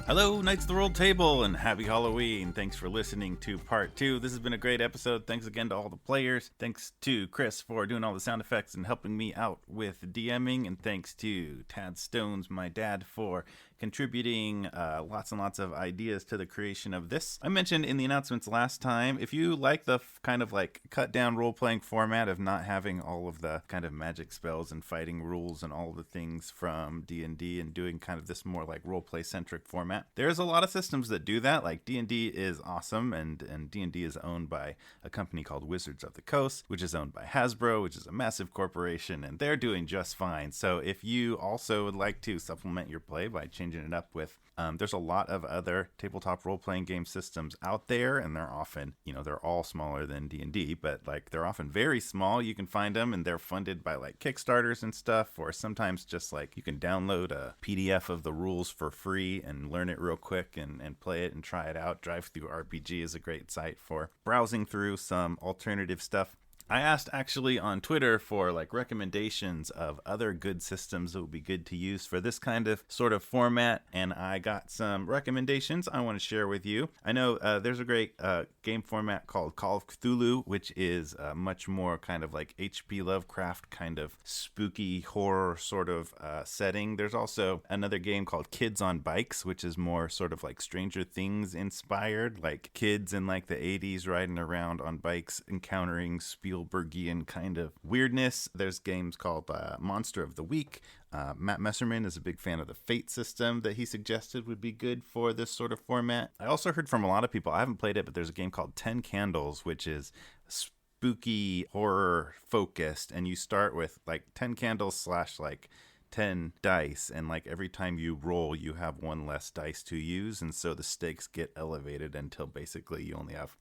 Hello, Knights of the Rolled Table, and happy Halloween. Thanks for listening to part 2. This has been a great episode. Thanks again to all the players. Thanks to Chris for doing all the sound effects and helping me out with DMing. And thanks to Tad Stones, my dad, for contributing lots and lots of ideas to the creation of this. I mentioned in the announcements last time, if you like the kind of like cut down role-playing format of not having all of the kind of magic spells and fighting rules and all the things from D&D and doing kind of this more like role-play centric format, there's a lot of systems that do that. Like D&D is awesome, and D&D is owned by a company called Wizards of the Coast, which is owned by Hasbro, which is a massive corporation, and they're doing just fine. So if you also would like to supplement your play by changing it up with there's a lot of other tabletop role-playing game systems out there, and they're often, they're all smaller than D&D, but like they're often very small. You can find them, and they're funded by like Kickstarters and stuff, or sometimes just like you can download a PDF of the rules for free and learn it real quick and play it and try it out. DriveThruRPG is a great site for browsing through some alternative stuff. I asked actually on Twitter for like recommendations of other good systems that would be good to use for this kind of sort of format, and I got some recommendations I want to share with you. I know there's a great game format called Call of Cthulhu, which is much more kind of like H.P. Lovecraft kind of spooky horror sort of setting. There's also another game called Kids on Bikes, which is more sort of like Stranger Things inspired, like kids in like the 80s riding around on bikes encountering Spielbergian kind of weirdness. There's games called Monster of the Week. Matt Messerman is a big fan of the Fate system that he suggested would be good for this sort of format. I also heard from a lot of people, I haven't played it, but there's a game called 10 Candles, which is spooky horror focused, and you start with like 10 candles / like 10 dice, and like every time you roll you have one less dice to use, and so the stakes get elevated until basically you only have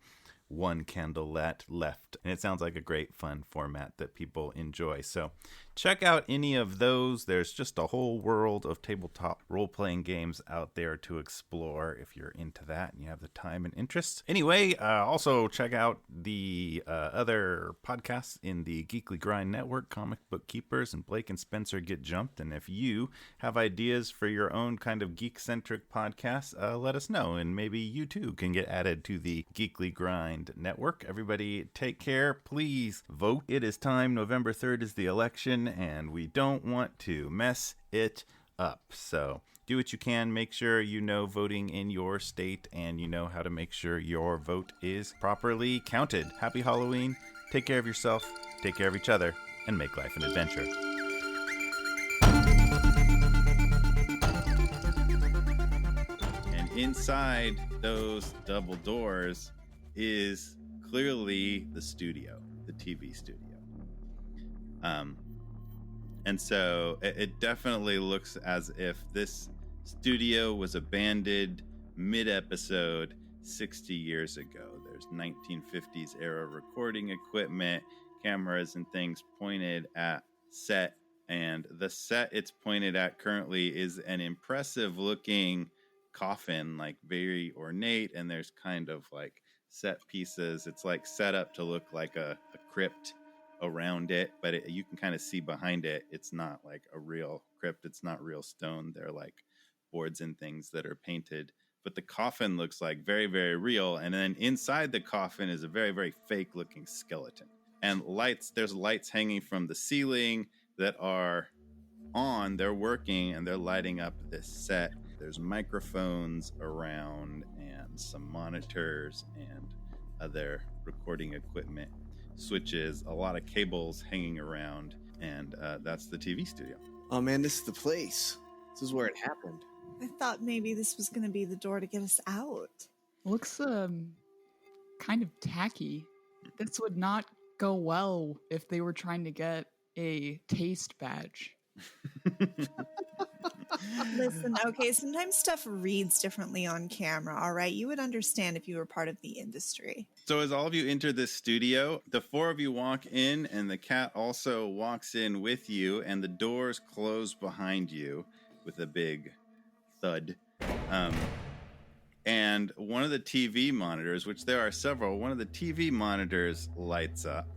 one candle left. And it sounds like a great fun format that people enjoy. So check out any of those. There's just a whole world of tabletop role-playing games out there to explore if you're into that and you have the time and interest. Anyway, also check out the other podcasts in the Geekly Grind network, Comic Book Keepers and Blake and Spencer Get Jumped. And if you have ideas for your own kind of geek-centric podcast, let us know, and maybe you too can get added to the Geekly Grind network. Everybody take care. Please vote. It is time. November 3rd is the election, and we don't want to mess it up. So do what you can. Make sure you know voting in your state, and you know how to make sure your vote is properly counted. Happy Halloween. Take care of yourself, take care of each other, and make life an adventure. And inside those double doors is clearly the studio, the TV studio. And so it definitely looks as if this studio was abandoned mid-episode 60 years ago. There's 1950s era recording equipment, cameras and things pointed at set, and the set it's pointed at currently is an impressive looking coffin, like very ornate, and there's kind of like set pieces. It's like set up to look like a crypt around it, but you can kind of see behind it. It's not like a real crypt. It's not real stone. They're like boards and things that are painted, but the coffin looks like very, very real. And then inside the coffin is a very, very fake looking skeleton, and there's lights hanging from the ceiling that are on. They're working and they're lighting up this set. There's microphones around and some monitors and other recording equipment, switches, a lot of cables hanging around, and that's the TV studio. Oh man, this is the place. This is where it happened. I thought maybe this was going to be the door to get us out. Looks kind of tacky. This would not go well if they were trying to get a taste badge. Listen, okay, sometimes stuff reads differently on camera, all right? You would understand if you were part of the industry. So as all of you enter this studio, the four of you walk in, and the cat also walks in with you, and the doors close behind you with a big thud. And one of the TV monitors, which there are several, one of the TV monitors lights up.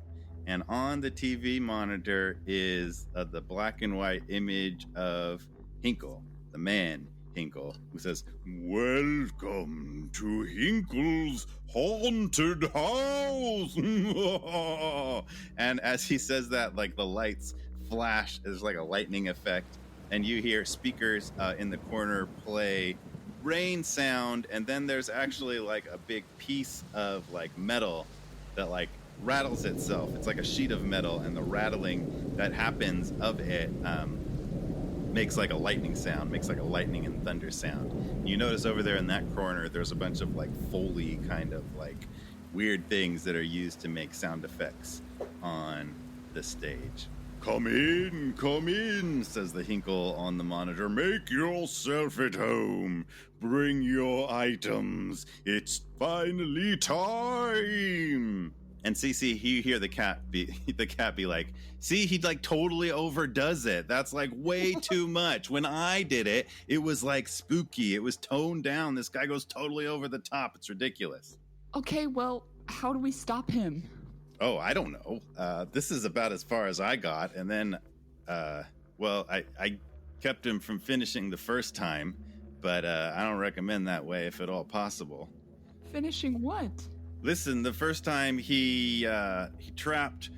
And on the TV monitor is the black and white image of Hinkle, the man Hinkle, who says, "Welcome to Hinkle's haunted house." And as he says that, like the lights flash, there's like a lightning effect, and you hear speakers in the corner play rain sound, and then there's actually like a big piece of like metal that like rattles itself. It's like a sheet of metal, and the rattling that happens of it makes like a lightning sound, makes like a lightning and thunder sound. You notice over there in that corner, there's a bunch of like Foley kind of like weird things that are used to make sound effects on the stage. Come in, says the Hinkle on the monitor. Make yourself at home. Bring your items. It's finally time. And CC, you hear the cat be like, see, he like totally overdoes it. That's like way too much. When I did it, it was like spooky. It was toned down. This guy goes totally over the top. It's ridiculous. Okay, well, how do we stop him? Oh, I don't know. This is about as far as I got. And then, I kept him from finishing the first time, but I don't recommend that way if at all possible. Finishing what? Listen, the first time he trapped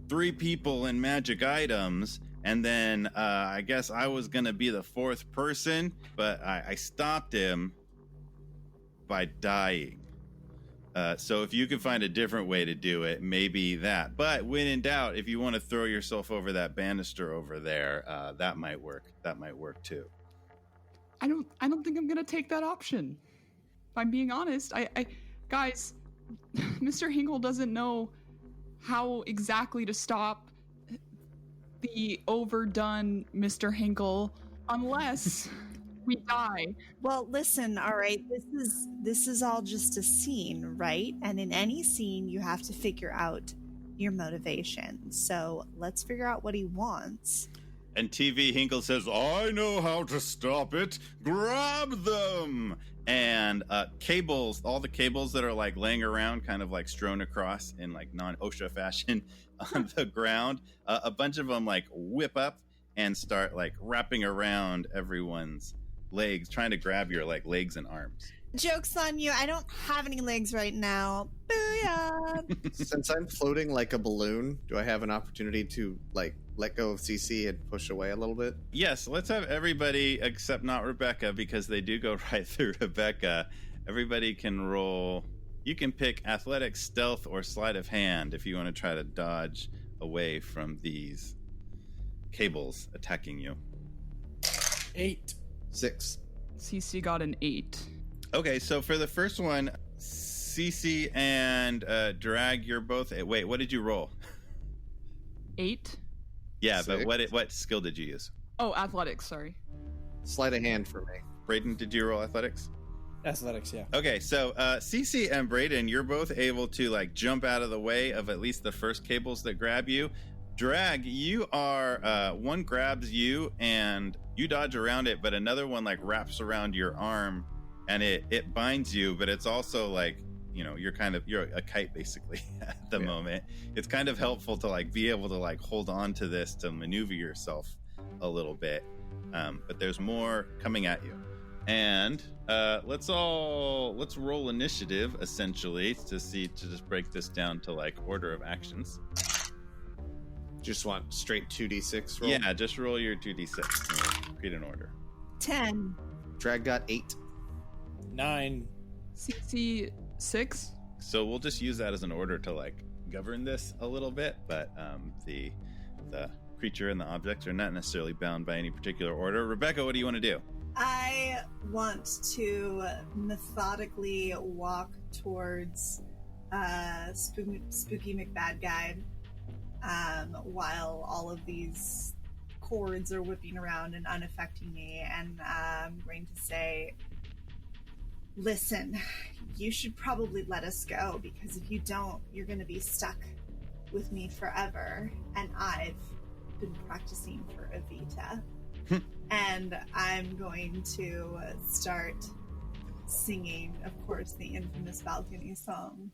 3 people in magic items, and then I guess I was going to be the 4th person, but I stopped him by dying. So if you can find a different way to do it, maybe that. But when in doubt, if you want to throw yourself over that banister over there, that might work. That might work too. I don't think I'm gonna take that option. If I'm being honest, I guys, Mr. Hinkle doesn't know how exactly to stop the overdone Mr. Hinkle unless we die. Well, listen, all right, this is all just a scene, right? And in any scene, you have to figure out your motivation. So let's figure out what he wants. And TV Hinkle says, I know how to stop it. Grab them. And cables, all the cables that are like laying around, kind of like strewn across in like non-OSHA fashion on the ground, a bunch of them like whip up and start like wrapping around everyone's legs, trying to grab your like legs and arms. Joke's on you. I don't have any legs right now. Booyah! Since I'm floating like a balloon, do I have an opportunity to like let go of CC and push away a little bit? Yes, let's have everybody except not Rebekah, because they do go right through Rebekah. Everybody can roll. You can pick athletics, stealth, or sleight of hand if you want to try to dodge away from these cables attacking you. 8. 6. CC got an 8. Okay, so for the first one, Cece and Drag, you're both... Wait, what did you roll? 8? Yeah, 6. but what skill did you use? Oh, athletics, sorry. Sleight of hand for me. Braiden, did you roll athletics? Athletics, yeah. Okay, so Cece and Braiden, you're both able to like jump out of the way of at least the first cables that grab you. Drag, you are... one grabs you and you dodge around it, but another one like wraps around your arm and it binds you, but it's also like, you know, you're a kite basically at the moment. It's kind of helpful to like be able to like hold on to this to maneuver yourself a little bit. But there's more coming at you. And let's roll initiative essentially to just break this down to like order of actions. Just want straight 2d6 roll? Yeah, just roll your 2d6. Create an order. 10. Drag got 8. 9. CC 6? So we'll just use that as an order to like govern this a little bit, but the creature and the objects are not necessarily bound by any particular order. Rebekah, what do you want to do? I want to methodically walk towards Spooky McBad Guy while all of these cords are whipping around and unaffecting me, and I'm going to say, listen, you should probably let us go, because if you don't, you're going to be stuck with me forever, and I've been practicing for Evita. And I'm going to start singing, of course, the infamous balcony song.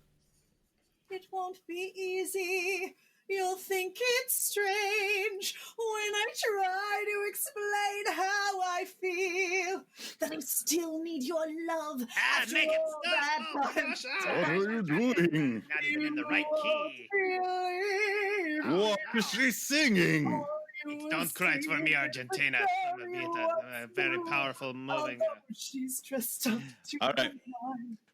It won't be easy. You'll think it's strange when I try to explain how I feel. That I still need your love after make it all stop. that time. What are you doing? Not even in the right key. What is she singing? Don't cry for me, Argentina. A very powerful moving. She's dressed up to All right.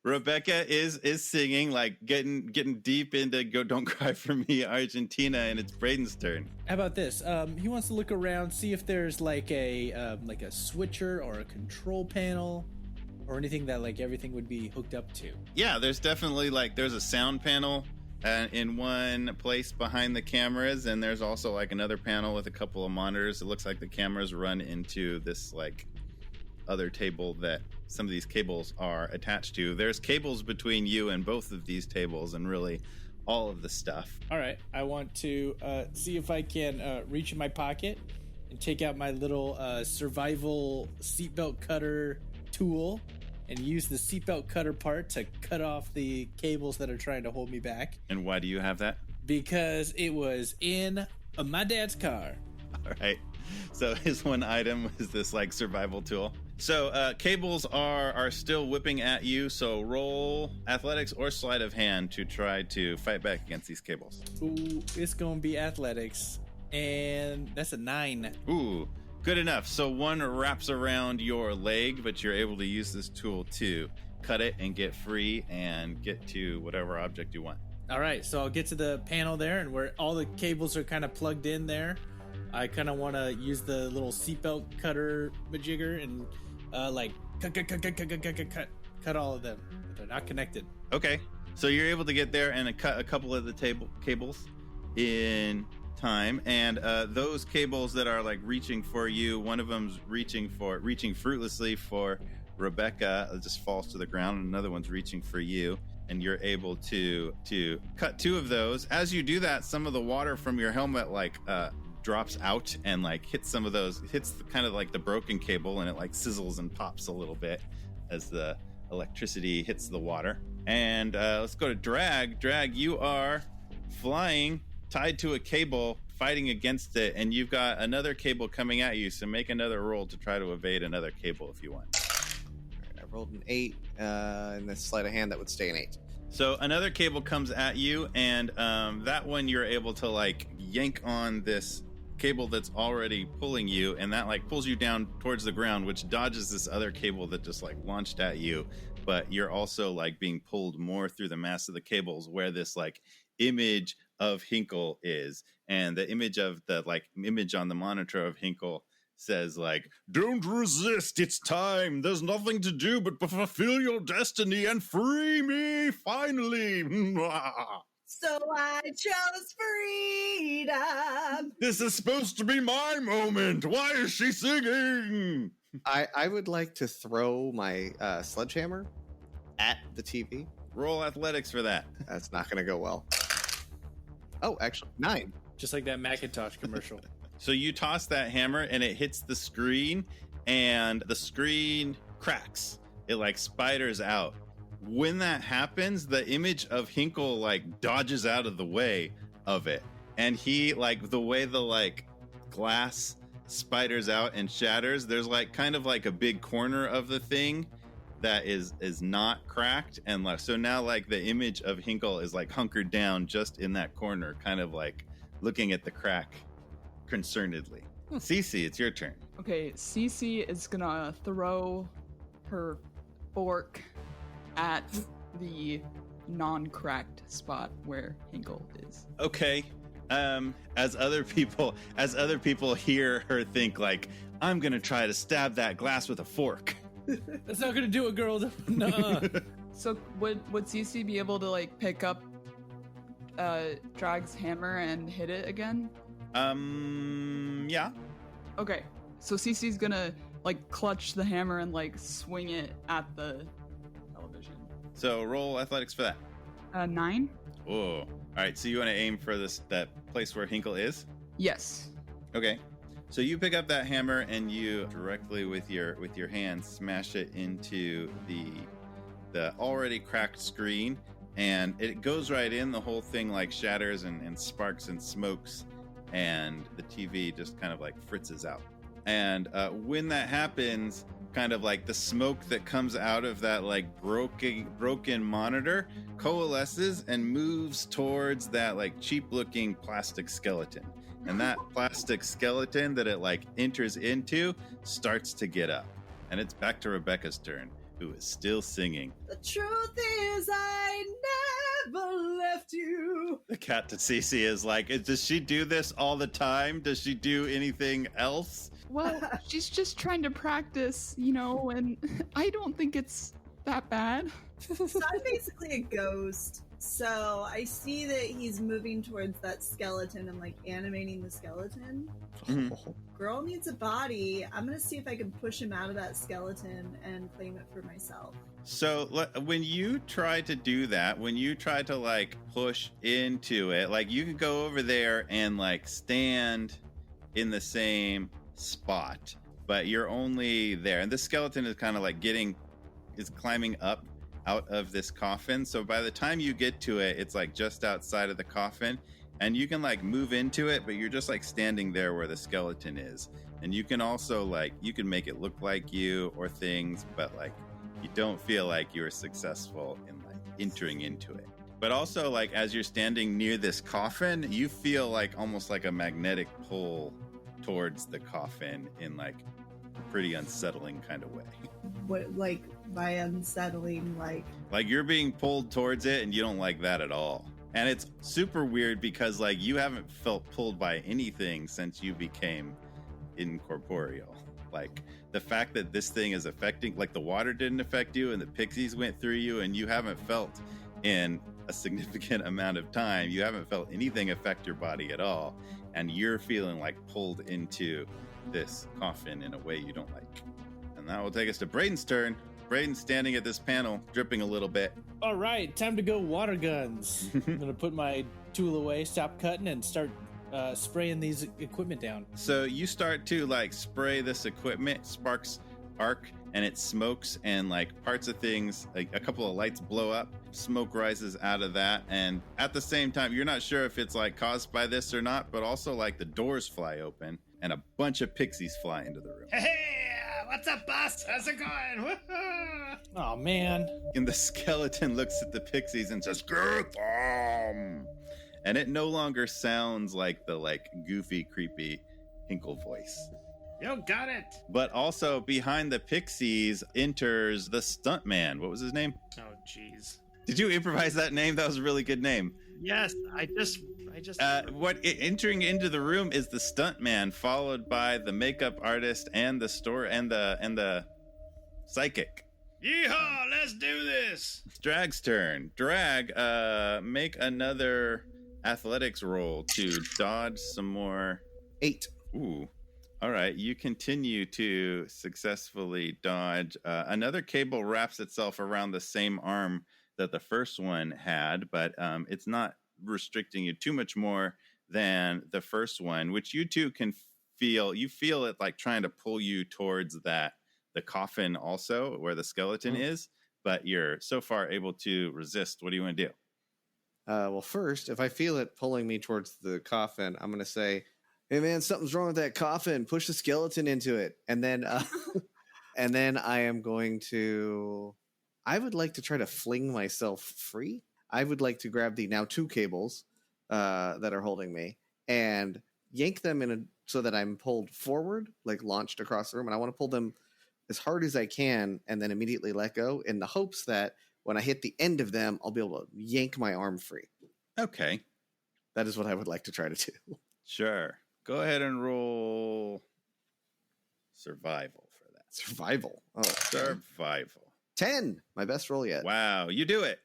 Rebekah is singing, like getting deep into Don't Cry For Me, Argentina, and it's Braiden's turn. How about this? He wants to look around, see if there's like a switcher or a control panel or anything that like everything would be hooked up to. Yeah, there's definitely there's a sound panel in one place behind the cameras, and there's also like another panel with a couple of monitors. It looks like the cameras run into this like other table that some of these cables are attached to. There's cables between you and both of these tables, and really all of the stuff. All right, I want to see if I can reach in my pocket and take out my little survival seatbelt cutter tool and use the seatbelt cutter part to cut off the cables that are trying to hold me back. And why do you have that? Because it was in my dad's car. All right. So his one item is this like survival tool. So cables are still whipping at you. So roll athletics or sleight of hand to try to fight back against these cables. Ooh, it's gonna be athletics, and that's a 9. Ooh, good enough. So one wraps around your leg, but you're able to use this tool to cut it and get free and get to whatever object you want. All right, so I'll get to the panel there, and where all the cables are kind of plugged in there. I kind of want to use the little seatbelt cutter majigger and like cut all of them, but they're not connected. Okay, so you're able to get there and cut a couple of the cables in time, and those cables that are like reaching for you, one of them's reaching fruitlessly for Rebekah, it just falls to the ground, and another one's reaching for you, and you're able to cut 2 of those. As you do that, some of the water from your helmet like drops out and like hits kind of like the broken cable, and it like sizzles and pops a little bit as the electricity hits the water. And let's go to Drag. You are flying, tied to a cable, fighting against it, and you've got another cable coming at you, so make another roll to try to evade another cable if you want. I rolled an 8, and the sleight of hand that would stay an 8. So another cable comes at you, and that one you're able to like yank on this cable that's already pulling you, and that like pulls you down towards the ground, which dodges this other cable that just like launched at you. But you're also like being pulled more through the mass of the cables where this like image of Hinkle is, and the image of the like image on the monitor of Hinkle says like, "Don't resist, it's time. There's nothing to do but fulfill your destiny and free me finally." So I chose freedom. This is supposed to be my moment. Why is she singing? I would like to throw my sledgehammer at the TV. Roll athletics for that. That's not going to go well. Oh, actually, 9. Just like that Macintosh commercial. So you toss that hammer and it hits the screen, and the screen cracks. It like spiders out. When that happens, the image of Hinkle like dodges out of the way of it, and he like the way the like glass spiders out and shatters, there's like kind of like a big corner of the thing that is not cracked, and like so now like the image of Hinkle is like hunkered down just in that corner, kind of like looking at the crack concernedly. Cece, it's your turn. Okay, Cece is gonna throw her fork at the non-cracked spot where Hinkle is. Okay. As other people hear her think like, I'm gonna try to stab that glass with a fork. That's not gonna do it, girl. No. So would Cece be able to like pick up Drag's hammer and hit it again? Yeah. Okay, so Cece's gonna like clutch the hammer and like swing it at the television. So roll athletics for that. 9. Oh, all right. So you want to aim for that place where Hinkle is? Yes. Okay. So you pick up that hammer and you directly with your hand smash it into the already cracked screen, and it goes right in. The whole thing like shatters and sparks and smokes, and the TV just kind of like fritzes out. And when that happens, kind of like the smoke that comes out of that like broken monitor coalesces and moves towards that like cheap looking plastic skeleton. And that plastic skeleton that it like enters into starts to get up. And it's back to Rebekah's turn, who is still singing. The truth is, I never left you. The cat to Cece is like, does she do this all the time? Does she do anything else? Well, she's just trying to practice, and I don't think it's that bad. So I'm basically a ghost. So I see that he's moving towards that skeleton and like animating the skeleton. Mhm. Girl needs a body. I'm gonna see if I can push him out of that skeleton and claim it for myself. So when you try to do that, when you try to like push into it, like you could go over there and like stand in the same spot, but you're only there. And the skeleton is kind of like is climbing up out of this coffin. So by the time you get to it, it's like just outside of the coffin, and you can like move into it, but you're just like standing there where the skeleton is. And you can also like, you can make it look like you or things, but like you don't feel like you're successful in like entering into it. But also like as you're standing near this coffin, you feel like almost like a magnetic pull towards the coffin in like a pretty unsettling kind of way. What, like, by unsettling, like you're being pulled towards it, and you don't like that at all. And it's super weird because like you haven't felt pulled by anything since you became incorporeal. Like the fact that this thing is affecting, like the water didn't affect you and the pixies went through you, and you haven't felt in a significant amount of time, you haven't felt anything affect your body at all, and you're feeling like pulled into this coffin in a way you don't like. And that will take us to Braiden's turn. Braiden's standing at this panel, dripping a little bit. All right, time to go water guns. I'm gonna put my tool away, stop cutting, and start spraying these equipment down. So you start to like spray this equipment, sparks arc, and it smokes, and like parts of things, like a couple of lights blow up, smoke rises out of that, and at the same time, you're not sure if it's like caused by this or not, but also like the doors fly open and a bunch of pixies fly into the room. Hey, what's up, boss? How's it going? Woo-hoo. Oh man. And the skeleton looks at the pixies and says, "Get them!" And it no longer sounds like the like goofy, creepy Hinkle voice. You got it. But also behind the pixies enters the stuntman. What was his name? Oh, jeez. Did you improvise that name? That was a really good name. Yes, I just. Entering into the room is the stuntman, followed by the makeup artist and the store and the psychic. Yeehaw! Let's do this. It's Drag's turn. Drag, make another athletics roll to dodge some more. 8. Ooh. All right. You continue to successfully dodge. Another cable wraps itself around the same arm that the first one had, but it's not restricting you too much more than the first one, which you two can feel. You feel it like trying to pull you towards the coffin also, where the skeleton is, but you're so far able to resist. What do you want to do? Well, first, if I feel it pulling me towards the coffin, I'm going to say, "Hey man, something's wrong with that coffin. Push the skeleton into it." And then, and then I am going to, I would like to try to fling myself free. I would like to grab the now 2 cables that are holding me and yank them so that I'm pulled forward, like launched across the room. And I want to pull them as hard as I can and then immediately let go in the hopes that when I hit the end of them, I'll be able to yank my arm free. Okay. That is what I would like to try to do. Sure. Go ahead and roll survival for that. Survival. Oh, Survival. 10. My best roll yet. Wow. You do it.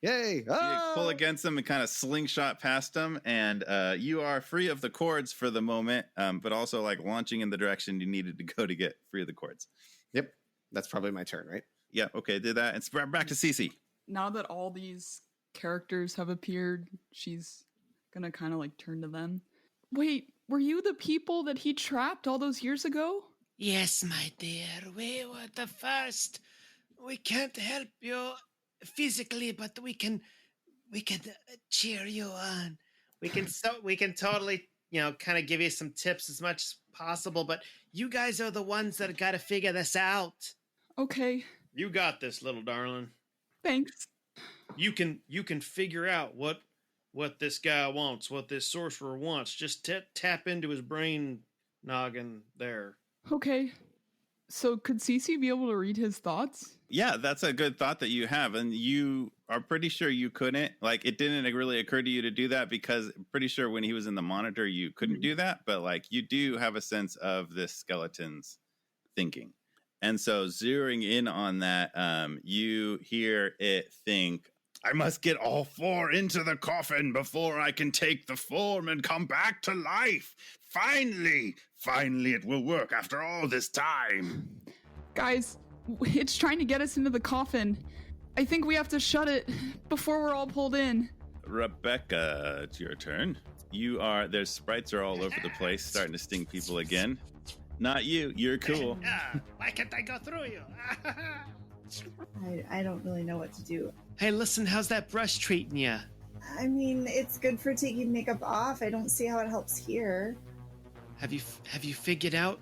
Yay! You pull against them and kind of slingshot past them, and you are free of the cords for the moment, but also like launching in the direction you needed to go to get free of the cords. Yep, that's probably my turn, right? Yeah, okay, did that. It's back to Cece. Now that all these characters have appeared, she's gonna kind of like turn to them. Wait, were you the people that he trapped all those years ago? Yes, my dear, we were the first. We can't help you physically, but we can cheer you on. We can totally, kind of give you some tips as much as possible, but you guys are the ones that got to figure this out. Okay, You got this, little darling. thanks. You can figure out what this guy wants, what this sorcerer wants. Just tap into his brain noggin there. Okay, so could Cece be able to read his thoughts? Yeah, that's a good thought that you have, and you are pretty sure you couldn't. Like, it didn't really occur to you to do that because I'm pretty sure when he was in the monitor, you couldn't do that. But like, you do have a sense of this skeleton's thinking, and so zeroing in on that, you hear it think, "I must get all four into the coffin before I can take the form and come back to life. Finally, it will work after all this time." Guys, it's trying to get us into the coffin. I think we have to shut it before we're all pulled in. Rebekah, it's your turn. There's sprites are all over the place, starting to sting people again. Not you, you're cool. Why can't I go through you? I don't really know what to do. Hey, listen, how's that brush treating you? I mean, it's good for taking makeup off. I don't see how it helps here. Have you figured out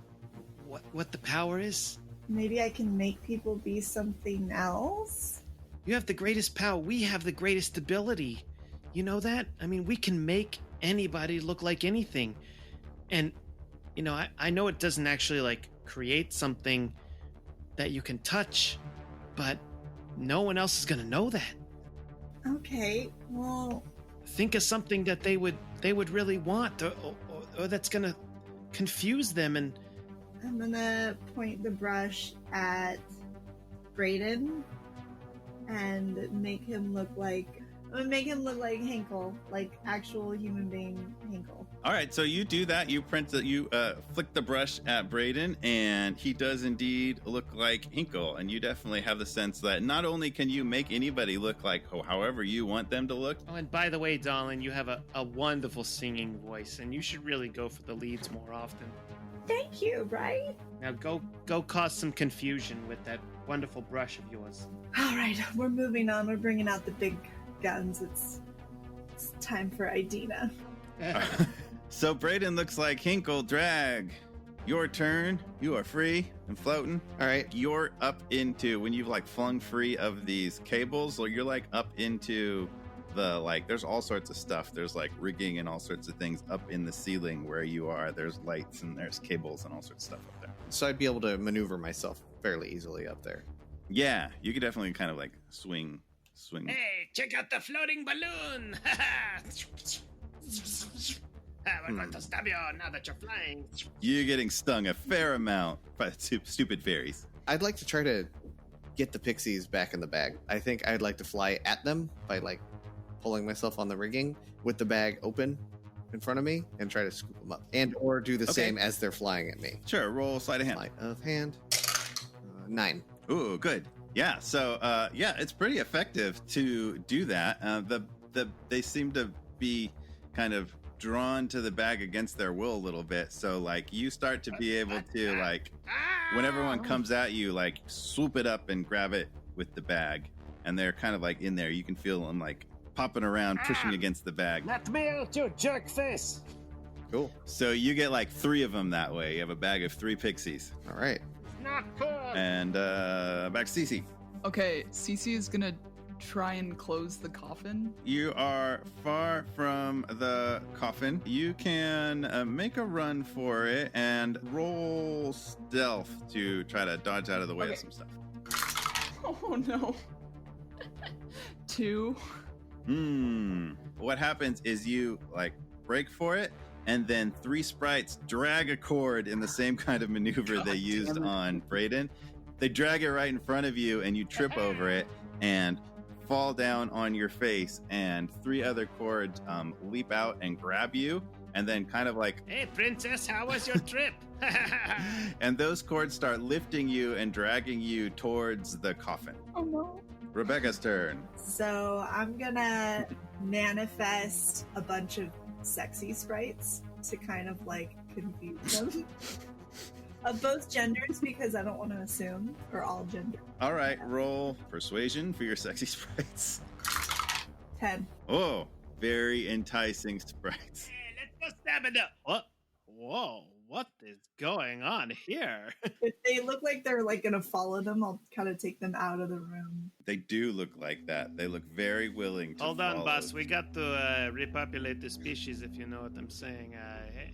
what the power is? Maybe I can make people be something else? You have the greatest power. We have the greatest ability. You know that? I mean, we can make anybody look like anything. And, I know it doesn't actually, like, create something that you can touch, but no one else is going to know that. Okay, well... Think of something that they would really want, or that's going to confuse them, and... I'm gonna point the brush at Braiden and make him look like Hinkle, like actual human being Hinkle. All right, so you do that. You flick the brush at Braiden, and he does indeed look like Hinkle. And you definitely have the sense that not only can you make anybody look like however you want them to look. Oh, and by the way, darling, you have a wonderful singing voice, and you should really go for the leads more often. Thank you, right? Now go cause some confusion with that wonderful brush of yours. All right, we're moving on. We're bringing out the big guns. It's time for Idina. So Braiden looks like Hinkle. Drag. Your turn. You are free and floating. All right. You're up into, when you've like flung free of these cables, or you're like up into there's all sorts of stuff. There's like rigging and all sorts of things up in the ceiling where you are. There's lights and there's cables and all sorts of stuff up there. So I'd be able to maneuver myself fairly easily up there. Yeah, you could definitely kind of like swing. Hey, check out the floating balloon! We're going to stab you now that you're flying. You're getting stung a fair amount by the stupid fairies. I'd like to try to get the pixies back in the bag. I think I'd like to fly at them by like pulling myself on the rigging with the bag open in front of me and try to scoop them up, and or do the same as they're flying at me. Sure, roll sleight of hand. Sleight of hand. 9. Ooh, good. Yeah, so it's pretty effective to do that. They seem to be kind of drawn to the bag against their will a little bit. So like you start to be able to like, when everyone comes at you, like swoop it up and grab it with the bag, and they're kind of like in there. You can feel them like popping around, pushing against the bag. Let me out, you jerk face! Cool. So you get like 3 of them that way. You have a bag of 3 pixies. All right. Not cool! And back to Cece. Okay, Cece is gonna try and close the coffin. You are far from the coffin. You can make a run for it and roll stealth to try to dodge out of the way of some stuff. Oh no. 2. What happens is you like break for it, and then 3 sprites drag a cord in the same kind of maneuver they used on Braiden. They drag it right in front of you, and you trip over it and fall down on your face, and 3 other cords leap out and grab you, and then kind of like, Hey, princess, how was your trip? and those cords start lifting you and dragging you towards the coffin. Oh no. Rebekah's turn. So I'm gonna manifest a bunch of sexy sprites to kind of like confuse them. Of both genders, because I don't want to assume, or all genders. All right, roll persuasion for your sexy sprites. 10. Oh, very enticing sprites. Hey, let's go stab it up. What? Whoa, what is going on here? If they look like they're like gonna follow them, I'll kind of take them out of the room. They do look like that. They look very willing to Hold on, follow. boss. We got to repopulate the species, if you know what I'm saying.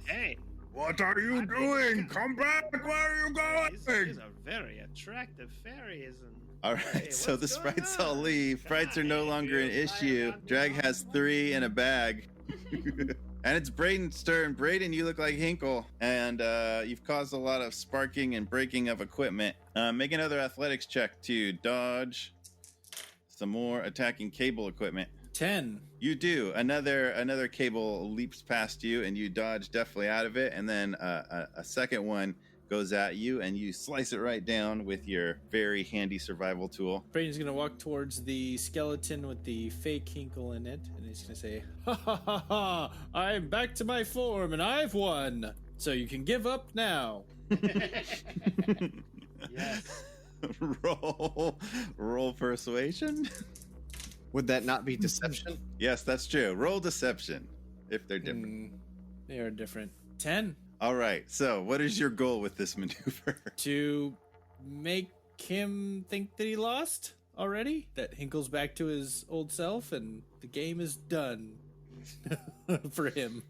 Hey. What are you doing? Come back! Where are you going? These are very attractive fairies. And All right, Hey, so the what's going sprites on? all leave. Sprites are no longer an issue. Drag has 3 in a bag. And it's Braiden's turn. Braiden, you look like Hinkle, and you've caused a lot of sparking and breaking of equipment. Make another athletics check to dodge some more attacking cable equipment. 10. You do. Another cable leaps past you, and you dodge definitely out of it. And then a second one goes at you, and you slice it right down with your very handy survival tool. Braiden's gonna walk towards the skeleton with the fake Hinkle in it, and he's gonna say, "Ha ha ha ha! I'm back to my form, and I've won. So you can give up now." yes. Roll persuasion. Would that not be deception? Yes, that's true. Roll deception if they're different. They are different. 10. All right. So, what is your goal with this maneuver? To make him think that he lost already, that Hinkle's back to his old self, and the game is done for him.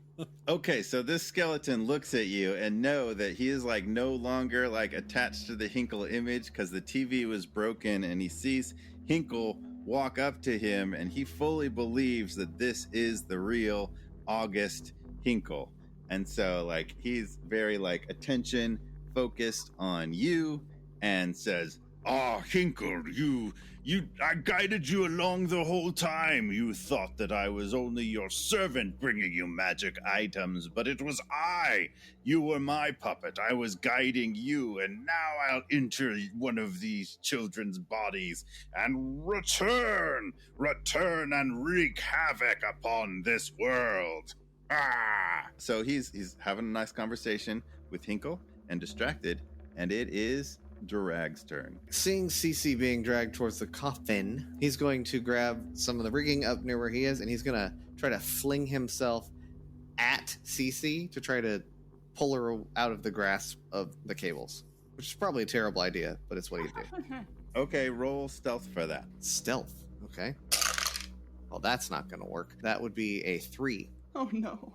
Okay, so this skeleton looks at you and know that he is like no longer like attached to the Hinkle image because the TV was broken, and he sees Hinkle walk up to him, and he fully believes that this is the real August Hinkle. And so like he's very like attention focused on you and says, Ah, Hinkle, I guided you along the whole time. You thought that I was only your servant bringing you magic items, but it was I. You were my puppet. I was guiding you, and now I'll enter one of these children's bodies and return and wreak havoc upon this world. Ah! so he's having a nice conversation with Hinkle and distracted, and it is Durag's turn. Seeing Cece being dragged towards the coffin, he's going to grab some of the rigging up near where he is, and he's going to try to fling himself at Cece to try to pull her out of the grasp of the cables, which is probably a terrible idea, but it's what he'd do. Okay, roll stealth for that. Stealth, okay. Well, that's not going to work. That would be a 3. Oh no.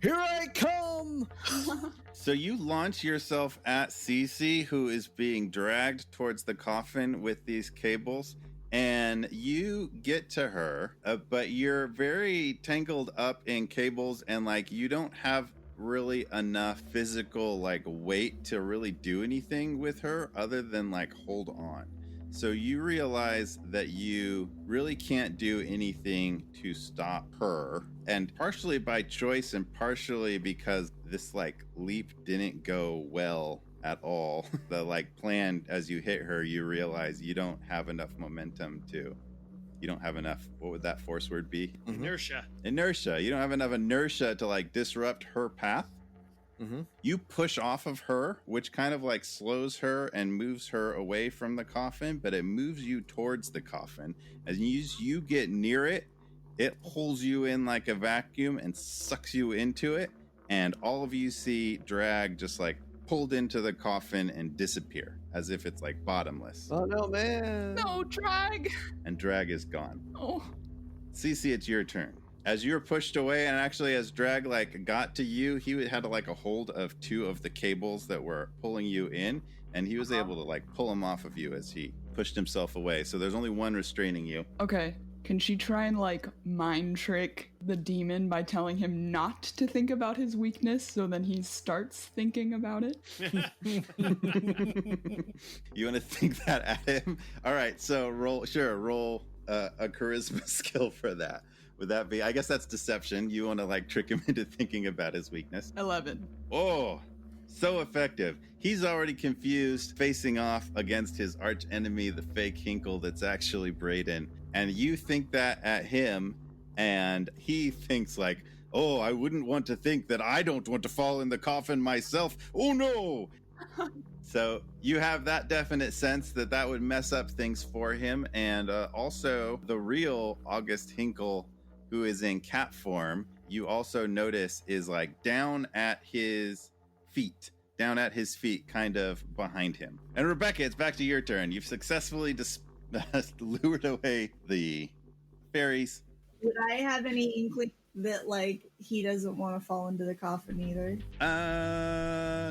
Here I come! So you launch yourself at Cece, who is being dragged towards the coffin with these cables, and you get to her, but you're very tangled up in cables, and like you don't have really enough physical like weight to really do anything with her other than like hold on. So you realize that you really can't do anything to stop her, and partially by choice and partially because this like leap didn't go well at all. The like plan, as you hit her, you realize you don't have enough momentum to, you don't have enough, what would that force word be? Inertia. Inertia. You don't have enough inertia to like disrupt her path. You push off of her, which kind of like slows her and moves her away from the coffin, but it moves you towards the coffin. As you get near it, it pulls you in like a vacuum and sucks you into it, and all of you see Drag just like pulled into the coffin and disappear as if it's like bottomless. Oh no, man! No, drag. And Drag is gone. Oh. Cece, it's your turn. As you're pushed away, and actually as Drag like got to you, he had like a hold of 2 of the cables that were pulling you in, and he was able to like pull them off of you as he pushed himself away. So there's only one restraining you. Okay. Can she try and like mind trick the demon by telling him not to think about his weakness, so then he starts thinking about it? You want to think that at him? All right, so roll a charisma skill for that. Would that be? I guess that's deception. You want to like trick him into thinking about his weakness. 11. Oh, so effective. He's already confused, facing off against his arch enemy, the fake Hinkle that's actually Braiden. And you think that at him, and he thinks like, oh, I wouldn't want to think that I don't want to fall in the coffin myself. Oh no! So you have that definite sense that that would mess up things for him. And also the real August Hinkle, who is in cat form, you also notice is like down at his feet, kind of behind him. And Rebekah, it's back to your turn. You've successfully lured away the fairies. Would I have any inkling that, like, he doesn't want to fall into the coffin either?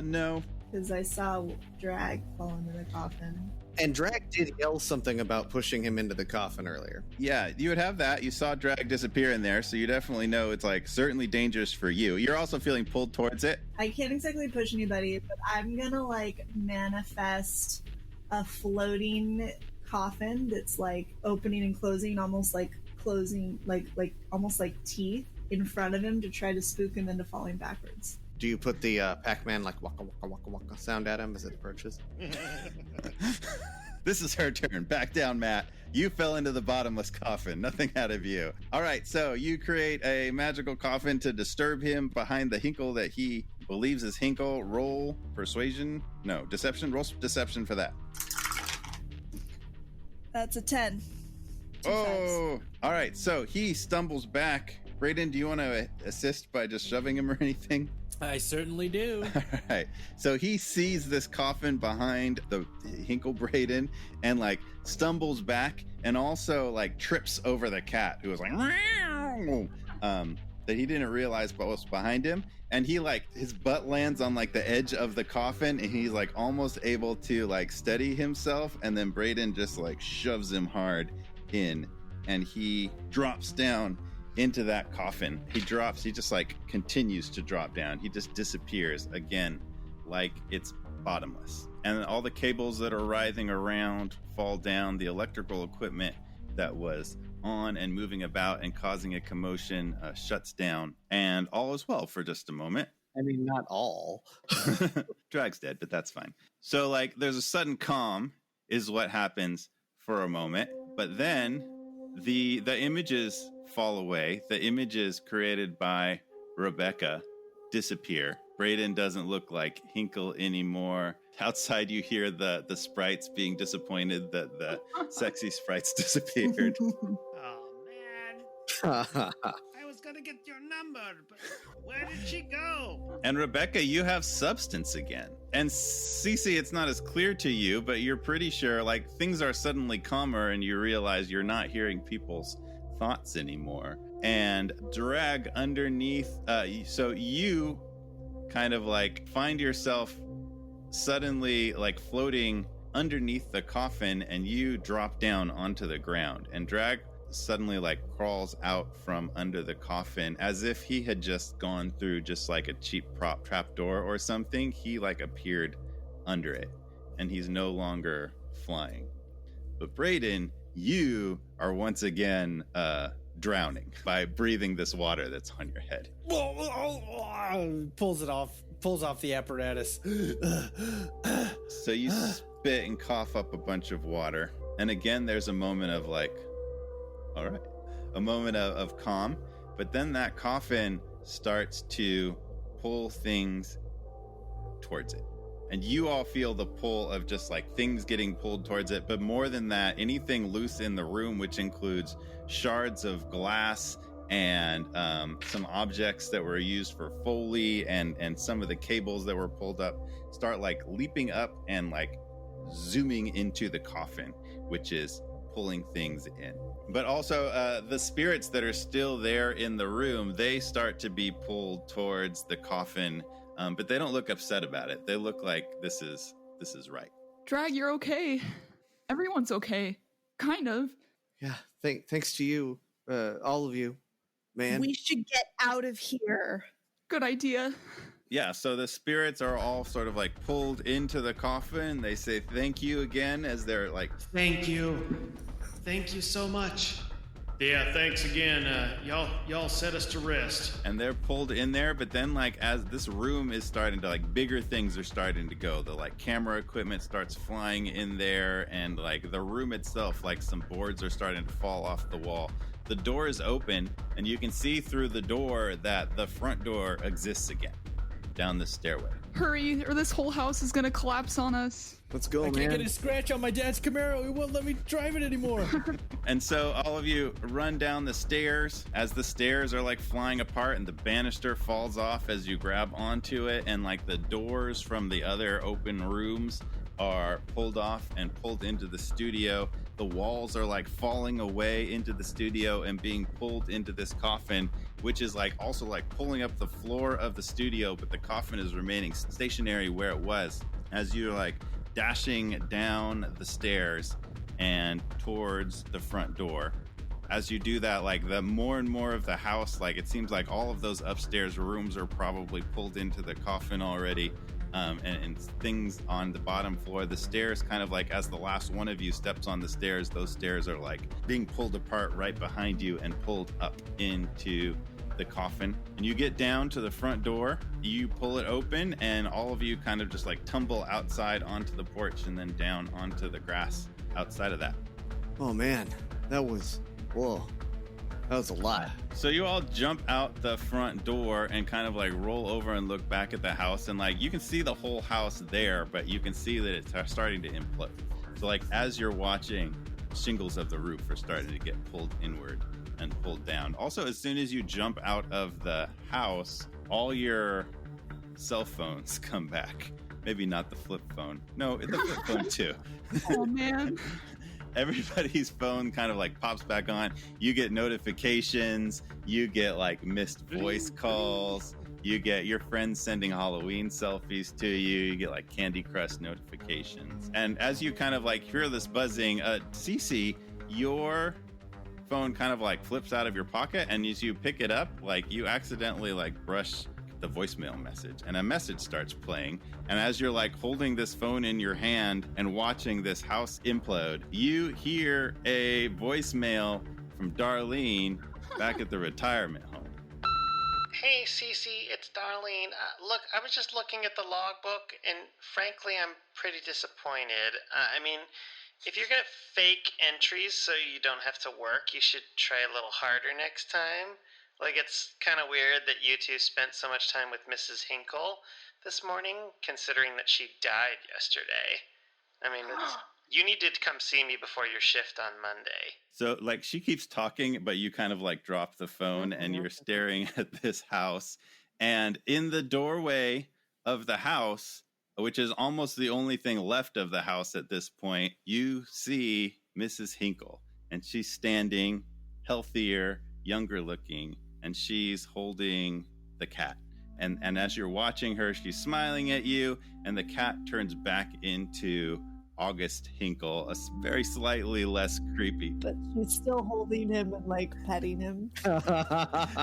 No. Because I saw Drag fall into the coffin. And Drag did yell something about pushing him into the coffin earlier. Yeah, you would have that. You saw Drag disappear in there, so you definitely know it's like certainly dangerous for you. You're also feeling pulled towards it. I can't exactly push anybody, but I'm gonna like manifest a floating coffin that's like opening and closing, almost like closing, like almost like teeth in front of him to try to spook him into falling backwards. Do you put the Pac-Man like waka waka waka waka sound at him as it approaches? This is her turn. Back down, Matt. You fell into the bottomless coffin. Nothing out of you. All right, so you create a magical coffin to disturb him behind the Hinkle that he believes is Hinkle. Roll persuasion. No, deception. Roll deception for that. That's a 10. Oh, all right. So he stumbles back. Braiden, do you want to assist by just shoving him or anything? I certainly do. All right. So he sees this coffin behind the Hinkle Braiden and like stumbles back and also like trips over the cat who was like that he didn't realize what was behind him. And he like his butt lands on like the edge of the coffin and he's like almost able to like steady himself. And then Braiden just like shoves him hard in and he drops down into that coffin. He just like continues to drop down. He just disappears again like it's bottomless. And all the cables that are writhing around fall down. The electrical equipment that was on and moving about and causing a commotion shuts down. And all is well for just a moment. I mean, not all. Drag's dead, but that's fine. So like there's a sudden calm is what happens for a moment. But then the images fall away. The images created by Rebekah disappear. Braiden doesn't look like Hinkle anymore. Outside you hear the sprites being disappointed that the sexy sprites disappeared. Oh, man. I was going to get your number, but where did she go? And Rebekah, you have substance again. And Cece, it's not as clear to you, but you're pretty sure like things are suddenly calmer and you realize you're not hearing people's thoughts anymore. And Drag underneath, so you kind of like find yourself suddenly like floating underneath the coffin and you drop down onto the ground. And Drag suddenly like crawls out from under the coffin as if he had just gone through just like a cheap prop trapdoor or something. He like appeared under it and he's no longer flying. But Braiden, you are once again drowning by breathing this water that's on your head. Pulls off the apparatus. So you spit and cough up a bunch of water. And again, there's a moment of like, all right, a moment of calm. But then that coffin starts to pull things towards it. And you all feel the pull of just like things getting pulled towards it. But more than that, anything loose in the room, which includes shards of glass and some objects that were used for Foley and some of the cables that were pulled up, start like leaping up and like zooming into the coffin, which is pulling things in. But also the spirits that are still there in the room, they start to be pulled towards the coffin. But they don't look upset about it. They look like this is right. Drag, you're okay. Everyone's okay. Kind of. Yeah, thanks to you, all of you, man. We should get out of here. Good idea. Yeah, so the spirits are all sort of like pulled into the coffin. They say thank you again as they're like, Thank you. Thank you so much. Yeah, thanks again. Y'all set us to rest. And they're pulled in there, but then like as this room is starting to like bigger things are starting to go. The like camera equipment starts flying in there, and like the room itself, like some boards are starting to fall off the wall. The door is open, and you can see through the door that the front door exists again down the stairway. Hurry, or this whole house is gonna collapse on us. Let's go, I man. can't get a scratch on my dad's Camaro. He won't let me drive it anymore. And so all of you run down the stairs as the stairs are like flying apart and the banister falls off as you grab onto it, and like the doors from the other open rooms are pulled off and pulled into the studio. The walls are like falling away into the studio and being pulled into this coffin, which is like also like pulling up the floor of the studio, but the coffin is remaining stationary where it was as you're like dashing down the stairs and towards the front door. As you do that, like the more and more of the house, like it seems like all of those upstairs rooms are probably pulled into the coffin already. And things on the bottom floor, the stairs kind of like as the last one of you steps on the stairs, those stairs are like being pulled apart right behind you and pulled up into the coffin. And you get down to the front door, you pull it open, and all of you kind of just like tumble outside onto the porch and then down onto the grass outside of that. Oh man, that was a lot. So you all jump out the front door and kind of like roll over and look back at the house, and like you can see the whole house there, but you can see that it's starting to implode. So like as you're watching, shingles of the roof are starting to get pulled inward and pulled down. Also, as soon as you jump out of the house, all your cell phones come back. Maybe not the flip phone. No, the flip phone too. Oh man. Everybody's phone kind of like pops back on. You get notifications. You get like missed voice calls. You get your friends sending Halloween selfies to you. You get like Candy Crush notifications. And as you kind of like hear this buzzing, Cece, your phone kind of like flips out of your pocket, and as you pick it up, like you accidentally like brush the voicemail message, and a message starts playing. And as you're like holding this phone in your hand and watching this house implode, you hear a voicemail from Darlene back at the retirement home. Hey, Cece, it's Darlene. Look, I was just looking at the logbook, and frankly, I'm pretty disappointed. I mean, if you're gonna fake entries so you don't have to work, you should try a little harder next time. Like, it's kind of weird that you two spent so much time with Mrs. Hinkle this morning, considering that she died yesterday. I mean, you need to come see me before your shift on Monday. So, like, she keeps talking, but you kind of, like, drop the phone and you're staring at this house. And in the doorway of the house, which is almost the only thing left of the house at this point, you see Mrs. Hinkle. And she's standing, healthier, younger looking, and she's holding the cat. And as you're watching her, she's smiling at you, and the cat turns back into August Hinkle, a very slightly less creepy. But she's still holding him and like petting him. That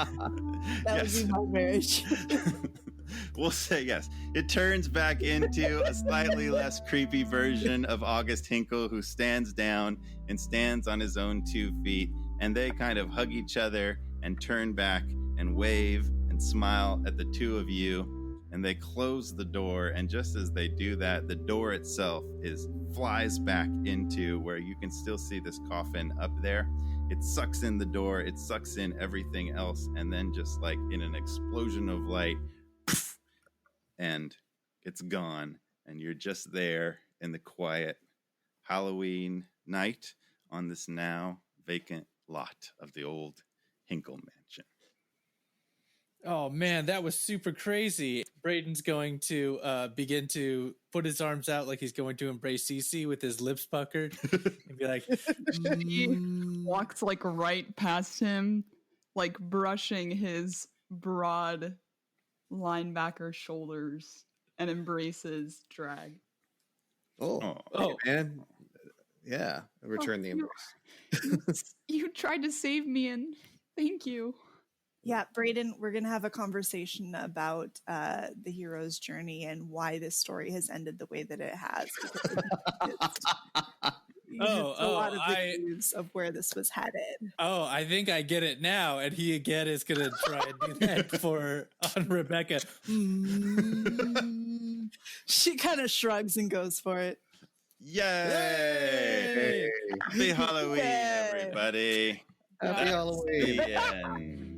Yes. would be my marriage. We'll say yes. It turns back into a slightly less creepy version of August Hinkle, who stands down and stands on his own 2 feet, and they kind of hug each other and turn back and wave and smile at the two of you, and they close the door. And just as they do that, the door itself flies back into where you can still see this coffin up there. It sucks in the door, it sucks in everything else, and then just like in an explosion of light, and it's gone, and you're just there in the quiet Halloween night on this now vacant lot of the old Hinkle mansion. Oh man, that was super crazy. Braiden's going to begin to put his arms out like he's going to embrace Cece with his lips puckered and be like, She walks like right past him, like brushing his broad linebacker shoulders, and embraces Drag. Oh, man. Yeah, return the embrace. You tried to save me, and thank you. Yeah, Braiden, we're going to have a conversation about the hero's journey and why this story has ended the way that it has. a lot of the clues of where this was headed. Oh, I think I get it now. And he again is gonna try and do that on Rebekah. She kind of shrugs and goes for it. Yay! Happy Halloween, everybody. Happy Halloween. The end.